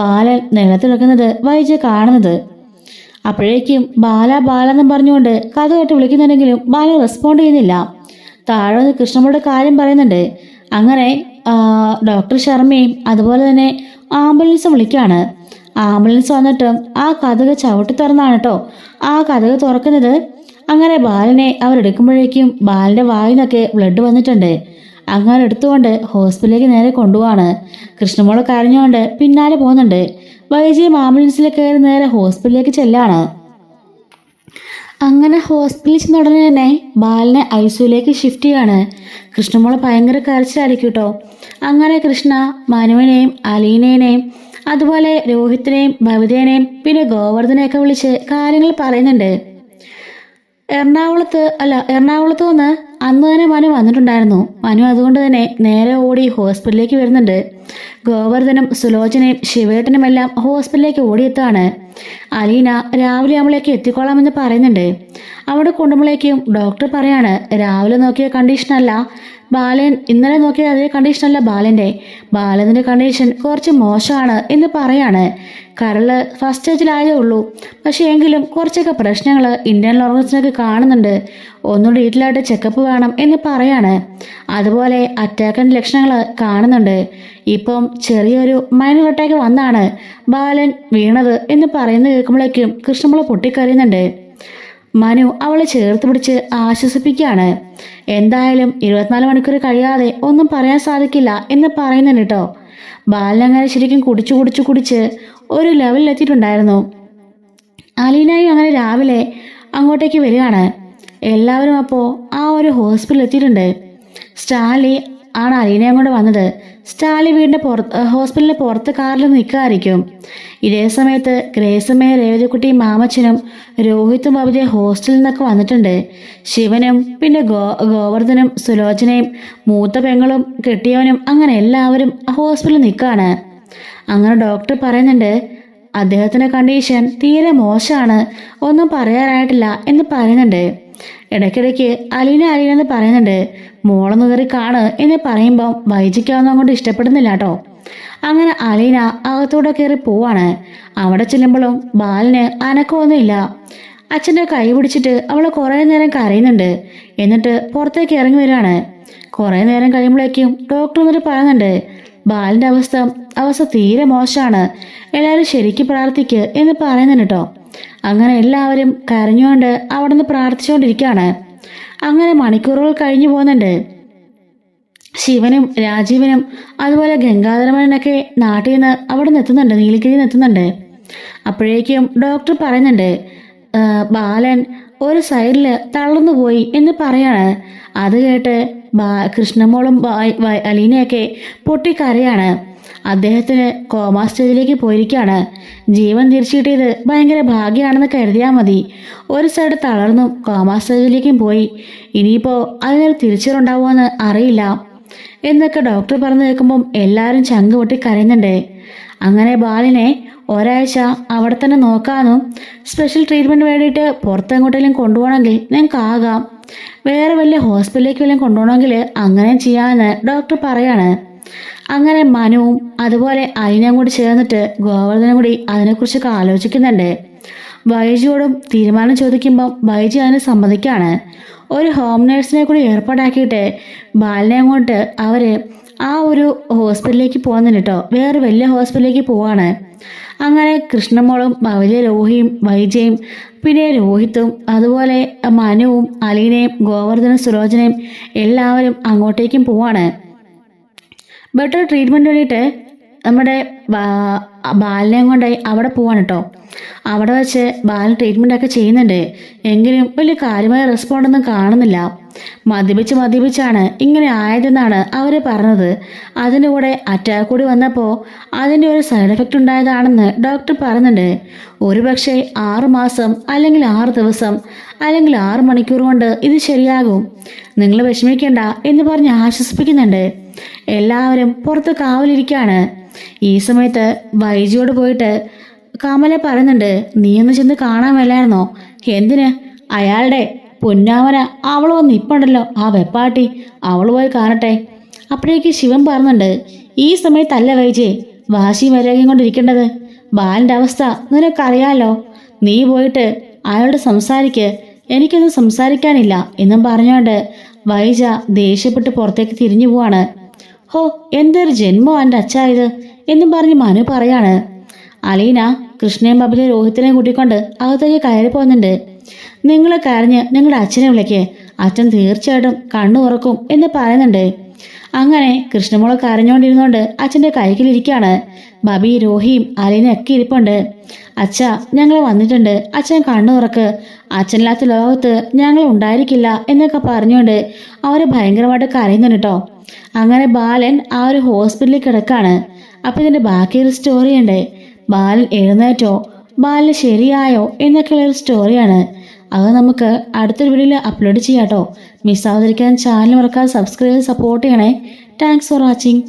ബാലൻ നിലത്തിളക്കുന്നത് വൈജ കാണുന്നത്. അപ്പോഴേക്കും ബാല ബാലെന്നും പറഞ്ഞുകൊണ്ട് കഥ കേട്ട് വിളിക്കുന്നുണ്ടെങ്കിലും ബാല റെസ്പോണ്ട് ചെയ്യുന്നില്ല. താഴെ വന്ന് കൃഷ്ണമ്മയുടെ കാര്യം പറയുന്നുണ്ട്. അങ്ങനെ ഡോക്ടർ ശർമ്മയും അതുപോലെ തന്നെ ആംബുലൻസ് വിളിക്കുകയാണ്. ആംബുലൻസ് വന്നിട്ടും ആ കതക് ചവിട്ടി തുറന്നാണ് കേട്ടോ ആ കതക് തുറക്കുന്നത്. അങ്ങനെ ബാലനെ അവരെടുക്കുമ്പോഴേക്കും ബാലന്റെ വായിൽ നിന്നൊക്കെ ബ്ലഡ് വന്നിട്ടുണ്ട്. അങ്ങനെ എടുത്തുകൊണ്ട് ഹോസ്പിറ്റലിലേക്ക് നേരെ കൊണ്ടുപോവാണ്. കൃഷ്ണമോള് കരഞ്ഞുകൊണ്ട് പിന്നാലെ പോകുന്നുണ്ട്. വൈജയും ആംബുലൻസിൽ കയറി നേരെ ഹോസ്പിറ്റലിലേക്ക് ചെല്ലാണ്. അങ്ങനെ ഹോസ്പിറ്റലിൽ ചെന്ന ഉടനെ തന്നെ ബാലനെ ഐസിയുലേക്ക് ഷിഫ്റ്റ് ചെയ്യാണ്. കൃഷ്ണമോള് ഭയങ്കര കരച്ചിലായിരിക്കും കേട്ടോ. അങ്ങനെ കൃഷ്ണ മനുവിനെയും അലീനേനെയും അതുപോലെ രോഹിത്തിനെയും ഭവിതേനെയും പിന്നെ ഗോവർദ്ധനെയൊക്കെ വിളിച്ച് കാര്യങ്ങൾ പറയുന്നുണ്ട്. എറണാകുളത്ത് നിന്ന് അന്ന് തന്നെ മനു വന്നിട്ടുണ്ടായിരുന്നു. മനു അതുകൊണ്ട് തന്നെ നേരെ ഓടി ഹോസ്പിറ്റലിലേക്ക് വരുന്നുണ്ട്. ഗോവർദ്ധനും സുലോചനയും ശിവേട്ടനുമെല്ലാം ഹോസ്പിറ്റലിലേക്ക് ഓടിയെത്താണ്. അലീന രാവിലെ ആവുമ്പോഴേക്ക് എത്തിക്കോളാമെന്ന് പറയുന്നുണ്ട്. അവിടെ കൊണ്ടുമ്പോഴേക്കും ഡോക്ടർ പറയാണ് രാവിലെ നോക്കിയ കണ്ടീഷനല്ല ബാലൻ, ഇന്നലെ നോക്കിയ അതേ കണ്ടീഷനല്ല ബാലന്റെ കണ്ടീഷൻ കുറച്ച് മോശമാണ് എന്ന് പറയാണ്. കരള് ഫസ്റ്റ് സ്റ്റേജിലായതേ ഉള്ളൂ, പക്ഷേ എങ്കിലും കുറച്ചൊക്കെ പ്രശ്നങ്ങൾ ഇന്റേണൽ ഓർഗൻസിനൊക്കെ കാണുന്നുണ്ട്. ഒന്നും ഡീറ്റെയിലായിട്ട് ചെക്കപ്പ് വേണം എന്ന് പറയാണ്. അതുപോലെ അറ്റാക്കിന്റെ ലക്ഷണങ്ങൾ കാണുന്നുണ്ട്. ഇപ്പം ചെറിയൊരു മൈനർ അറ്റാക്ക് വന്നാണ് ബാലൻ വീണത് എന്ന് പറയുന്നത് കേൾക്കുമ്പോഴേക്കും കൃഷ്ണമുള പൊട്ടിക്കരയുന്നുണ്ട്. മനു അവളെ ചേർത്ത് പിടിച്ച് ആശ്വസിപ്പിക്കുകയാണ്. എന്തായാലും 24 മണിക്കൂർ കഴിയാതെ ഒന്നും പറയാൻ സാധിക്കില്ല എന്ന് പറയുന്നുണ്ട് കേട്ടോ. ബാലനങ്ങനെ ശരിക്കും കുടിച്ച് ഒരു ലെവലിലെത്തിയിട്ടുണ്ടായിരുന്നു. അലീനയും അങ്ങനെ രാവിലെ അങ്ങോട്ടേക്ക് വരികയാണ്. എല്ലാവരും അപ്പോൾ ആ ഒരു ഹോസ്പിറ്റലിൽ എത്തിയിട്ടുണ്ട്. സ്റ്റാലി ആണ് അലീനയും കൊണ്ട് വന്നത്. സ്റ്റാലി വീടിൻ്റെ ഹോസ്പിറ്റലിൻ്റെ പുറത്ത് കാറിൽ നിൽക്കാതിരിക്കും. ഇതേ സമയത്ത് ഗ്രേസമ്മയെ രേവതിക്കുട്ടി മാമച്ചനും രോഹിത്തും അവധി ഹോസ്റ്റലിൽ നിന്നൊക്കെ വന്നിട്ടുണ്ട്. ശിവനും പിന്നെ ഗോവർദ്ധനും സുലോചനയും മൂത്ത പെങ്ങളും കെട്ടിയവനും അങ്ങനെ എല്ലാവരും ഹോസ്പിറ്റലിൽ നിൽക്കുകയാണ്. അങ്ങനെ ഡോക്ടർ പറയുന്നുണ്ട് അദ്ദേഹത്തിൻ്റെ കണ്ടീഷൻ തീരെ മോശമാണ്, ഒന്നും പറയാനായിട്ടില്ല എന്ന് പറയുന്നുണ്ട്. ഇടയ്ക്കിടയ്ക്ക് അലീന എന്ന് പറയുന്നുണ്ട്. മോളൊന്ന് കയറി കാണ് എന്ന് പറയുമ്പം വൈജിക്കാവുന്ന കൊണ്ട് ഇഷ്ടപ്പെടുന്നില്ല കേട്ടോ. അങ്ങനെ അലീന അകത്തൂടെ കയറി പോവാണ്. അവിടെ ചെല്ലുമ്പോഴും ബാലന് അനക്കമൊന്നുമില്ല. അച്ഛൻ്റെ കൈ പിടിച്ചിട്ട് അവൾ കുറേ നേരം കരയുന്നുണ്ട്. എന്നിട്ട് പുറത്തേക്ക് ഇറങ്ങി വരികയാണ്. കുറേ നേരം കഴിയുമ്പോഴേക്കും ഡോക്ടർ എന്നിട്ട് പറയുന്നുണ്ട് ബാലൻ്റെ അവസ്ഥ തീരെ മോശമാണ്, എല്ലാവരും ശരിക്കും പ്രാർത്ഥിക്ക് എന്ന് പറയുന്നുണ്ട് കേട്ടോ. അങ്ങനെ എല്ലാവരും കരഞ്ഞുകൊണ്ട് അവിടെ നിന്ന് പ്രാർത്ഥിച്ചുകൊണ്ടിരിക്കുകയാണ്. അങ്ങനെ മണിക്കൂറുകൾ കഴിഞ്ഞു പോകുന്നുണ്ട്. ശിവനും രാജീവനും അതുപോലെ ഗംഗാധരമനൊക്കെ നാട്ടിൽ നിന്ന് അവിടെ നിന്ന് എത്തുന്നുണ്ട്, നീലഗിരിയിൽ നിന്ന് എത്തുന്നുണ്ട്. അപ്പോഴേക്കും ഡോക്ടർ പറയുന്നുണ്ട് ബാലൻ ഒരു സൈഡിൽ തളർന്നു പോയി എന്ന് പറയാണ്. അത് കേട്ട് കൃഷ്ണമോളും അലീനയൊക്കെ പൊട്ടിക്കരയാണ്. അദ്ദേഹത്തിന് കോമാ സ്റ്റേജിലേക്ക് പോയിരിക്കുകയാണ്. ജീവൻ തിരിച്ചു കിട്ടിയത് ഭയങ്കര ഭാഗ്യമാണെന്ന് കരുതിയാൽ മതി. ഒരു സൈഡ് തളർന്നു കോമാ സ്റ്റേജിലേക്കും പോയി. ഇനിയിപ്പോൾ അതിനൊരു തിരിച്ചുണ്ടാവുമെന്ന് അറിയില്ല എന്നൊക്കെ ഡോക്ടർ പറഞ്ഞു കേൾക്കുമ്പം എല്ലാവരും ചങ്ക് പൊട്ടി കരയുന്നുണ്ട്. അങ്ങനെ ബാലിനെ ഒരാഴ്ച അവിടെ തന്നെ നോക്കാമെന്നും സ്പെഷ്യൽ ട്രീറ്റ്മെൻറ്റ് വേണ്ടിയിട്ട് പുറത്തെങ്ങോട്ടെങ്കിലും കൊണ്ടുപോകണമെങ്കിൽ ഞങ്ങൾക്കാകാം, വേറെ വലിയ ഹോസ്പിറ്റലിലേക്ക് വല്ലതും കൊണ്ടുപോകണമെങ്കിൽ അങ്ങനെ ചെയ്യാമെന്ന് ഡോക്ടർ പറയാണ്. അങ്ങനെ മനുവും അതുപോലെ അയിനും കൂടി ചേർന്നിട്ട് ഗോവർദ്ധനും കൂടി അതിനെക്കുറിച്ചൊക്കെ ആലോചിക്കുന്നുണ്ട്. വൈജിയോടും തീരുമാനം ചോദിക്കുമ്പം വൈജി അതിന് സമ്മതിക്കാണ്. ഒരു ഹോം നേഴ്സിനെ കൂടി ഏർപ്പാടാക്കിയിട്ട് ബാലിനെ കൊണ്ട് അവർ ആ ഒരു ഹോസ്പിറ്റലിലേക്ക് പോകുന്നുണ്ട് കേട്ടോ. വേറെ വലിയ ഹോസ്പിറ്റലിലേക്ക് പോവാണ്. അങ്ങനെ കൃഷ്ണമോളും ഭവിലെ രോഹിയും വൈജയും പിന്നെ രോഹിത്തും അതുപോലെ മനുവും അലീനയും ഗോവർദ്ധനും സുലോചനയും എല്ലാവരും അങ്ങോട്ടേക്കും പോവാണ്. ബെറ്റർ ട്രീറ്റ്മെൻറ്റ് വേണ്ടിയിട്ട് നമ്മുടെ ബാലിനെയും കൊണ്ടായി അവിടെ പോവാണ് കേട്ടോ. അവിടെ വെച്ച് ബാലൻ ട്രീറ്റ്മെൻറ്റൊക്കെ ചെയ്യുന്നുണ്ട്. എങ്കിലും വലിയ കാര്യമായ റെസ്പോണ്ടൊന്നും കാണുന്നില്ല. മദ്യപിച്ചാണ് ഇങ്ങനെ ആയതെന്നാണ് അവർ പറഞ്ഞത്. അതിൻ്റെ കൂടെ അറ്റാക്ക് കൂടി വന്നപ്പോൾ അതിൻ്റെ ഒരു സൈഡ് എഫക്റ്റ് ഉണ്ടായതാണെന്ന് ഡോക്ടർ പറയുന്നുണ്ട്. ഒരു പക്ഷേ 6 മാസം അല്ലെങ്കിൽ 6 ദിവസം അല്ലെങ്കിൽ 6 മണിക്കൂർ കൊണ്ട് ഇത് ശരിയാകും, നിങ്ങൾ വിഷമിക്കേണ്ട എന്ന് പറഞ്ഞ് ആശ്വസിപ്പിക്കുന്നുണ്ട്. എല്ലാവരും പുറത്ത് കാവലിരിക്കുകയാണ്. ഈ സമയത്ത് വൈജിയോട് പോയിട്ട് കമല പറയുന്നുണ്ട് നീ ഒന്ന് ചെന്ന് കാണാൻ മേലായിരുന്നോ? എന്തിന്? അയാളുടെ പൊന്നാമന അവൾ വന്ന് ഇപ്പുണ്ടല്ലോ ആ വെപ്പാട്ടി, അവൾ പോയി കാണട്ടെ. അപ്പോഴേക്ക് ശിവൻ പറഞ്ഞുണ്ട്, ഈ സമയത്തല്ല വൈജേ വാശിയും വൈരാഗ്യം കൊണ്ടിരിക്കേണ്ടത്. ബാലന്റെ അവസ്ഥ നിനക്കറിയാലോ. നീ പോയിട്ട് അയാളോട് സംസാരിക്ക്, എനിക്കൊന്നും സംസാരിക്കാനില്ല എന്നും പറഞ്ഞുകൊണ്ട് വൈജ ദേഷ്യപ്പെട്ട് പുറത്തേക്ക് തിരിഞ്ഞു പോവാണ്. ഹോ, എന്തൊരു ജന്മോ എൻ്റെ അച്ചായത് എന്നും പറഞ്ഞ് മനു പറയാണ്. അലീന കൃഷ്ണയും ബബിലെ രോഹിത്തിനെയും കൂട്ടിക്കൊണ്ട് അകത്തേക്ക് കയറി പോകുന്നുണ്ട്. നിങ്ങൾ കരഞ്ഞ് നിങ്ങളുടെ അച്ഛനെ വിളിക്ക്, അച്ഛൻ തീർച്ചയായിട്ടും കണ്ണു തുറക്കും എന്ന് പറയുന്നുണ്ട്. അങ്ങനെ കൃഷ്ണമോള് കരഞ്ഞുകൊണ്ടിരുന്നോണ്ട് അച്ഛൻ്റെ കൈക്കിലിരിക്കുകയാണ്. ബബി രോഹിയും അലീനയൊക്കെ ഇരിപ്പുണ്ട്. അച്ഛ, ഞങ്ങൾ വന്നിട്ടുണ്ട്, അച്ഛൻ കണ്ണു തുറക്ക്, അച്ഛനില്ലാത്ത ലോകത്ത് ഞങ്ങൾ ഉണ്ടായിരിക്കില്ല എന്നൊക്കെ പറഞ്ഞുകൊണ്ട് അവർ ഭയങ്കരമായിട്ട് കരയുന്നുണ്ട് കേട്ടോ. അങ്ങനെ ബാലൻ ആ ഒരു ഹോസ്പിറ്റലിൽ കിടക്കാണ്. അപ്പം ഇതിൻ്റെ ബാക്കിയൊരു സ്റ്റോറി ഉണ്ട്. ബാലൻ എഴുന്നേറ്റോ, ബാലന് ശരിയായോ എന്നൊക്കെയുള്ളൊരു സ്റ്റോറിയാണ്. അത് നമുക്ക് അടുത്തൊരു വീഡിയോയിൽ അപ്ലോഡ് ചെയ്യാം കേട്ടോ. മിസ്സാവാതിരിക്കാൻ ചാനൽ മറക്കാതെ സബ്സ്ക്രൈബ് ചെയ്ത് സപ്പോർട്ട് ചെയ്യണേ. Thanks for watching.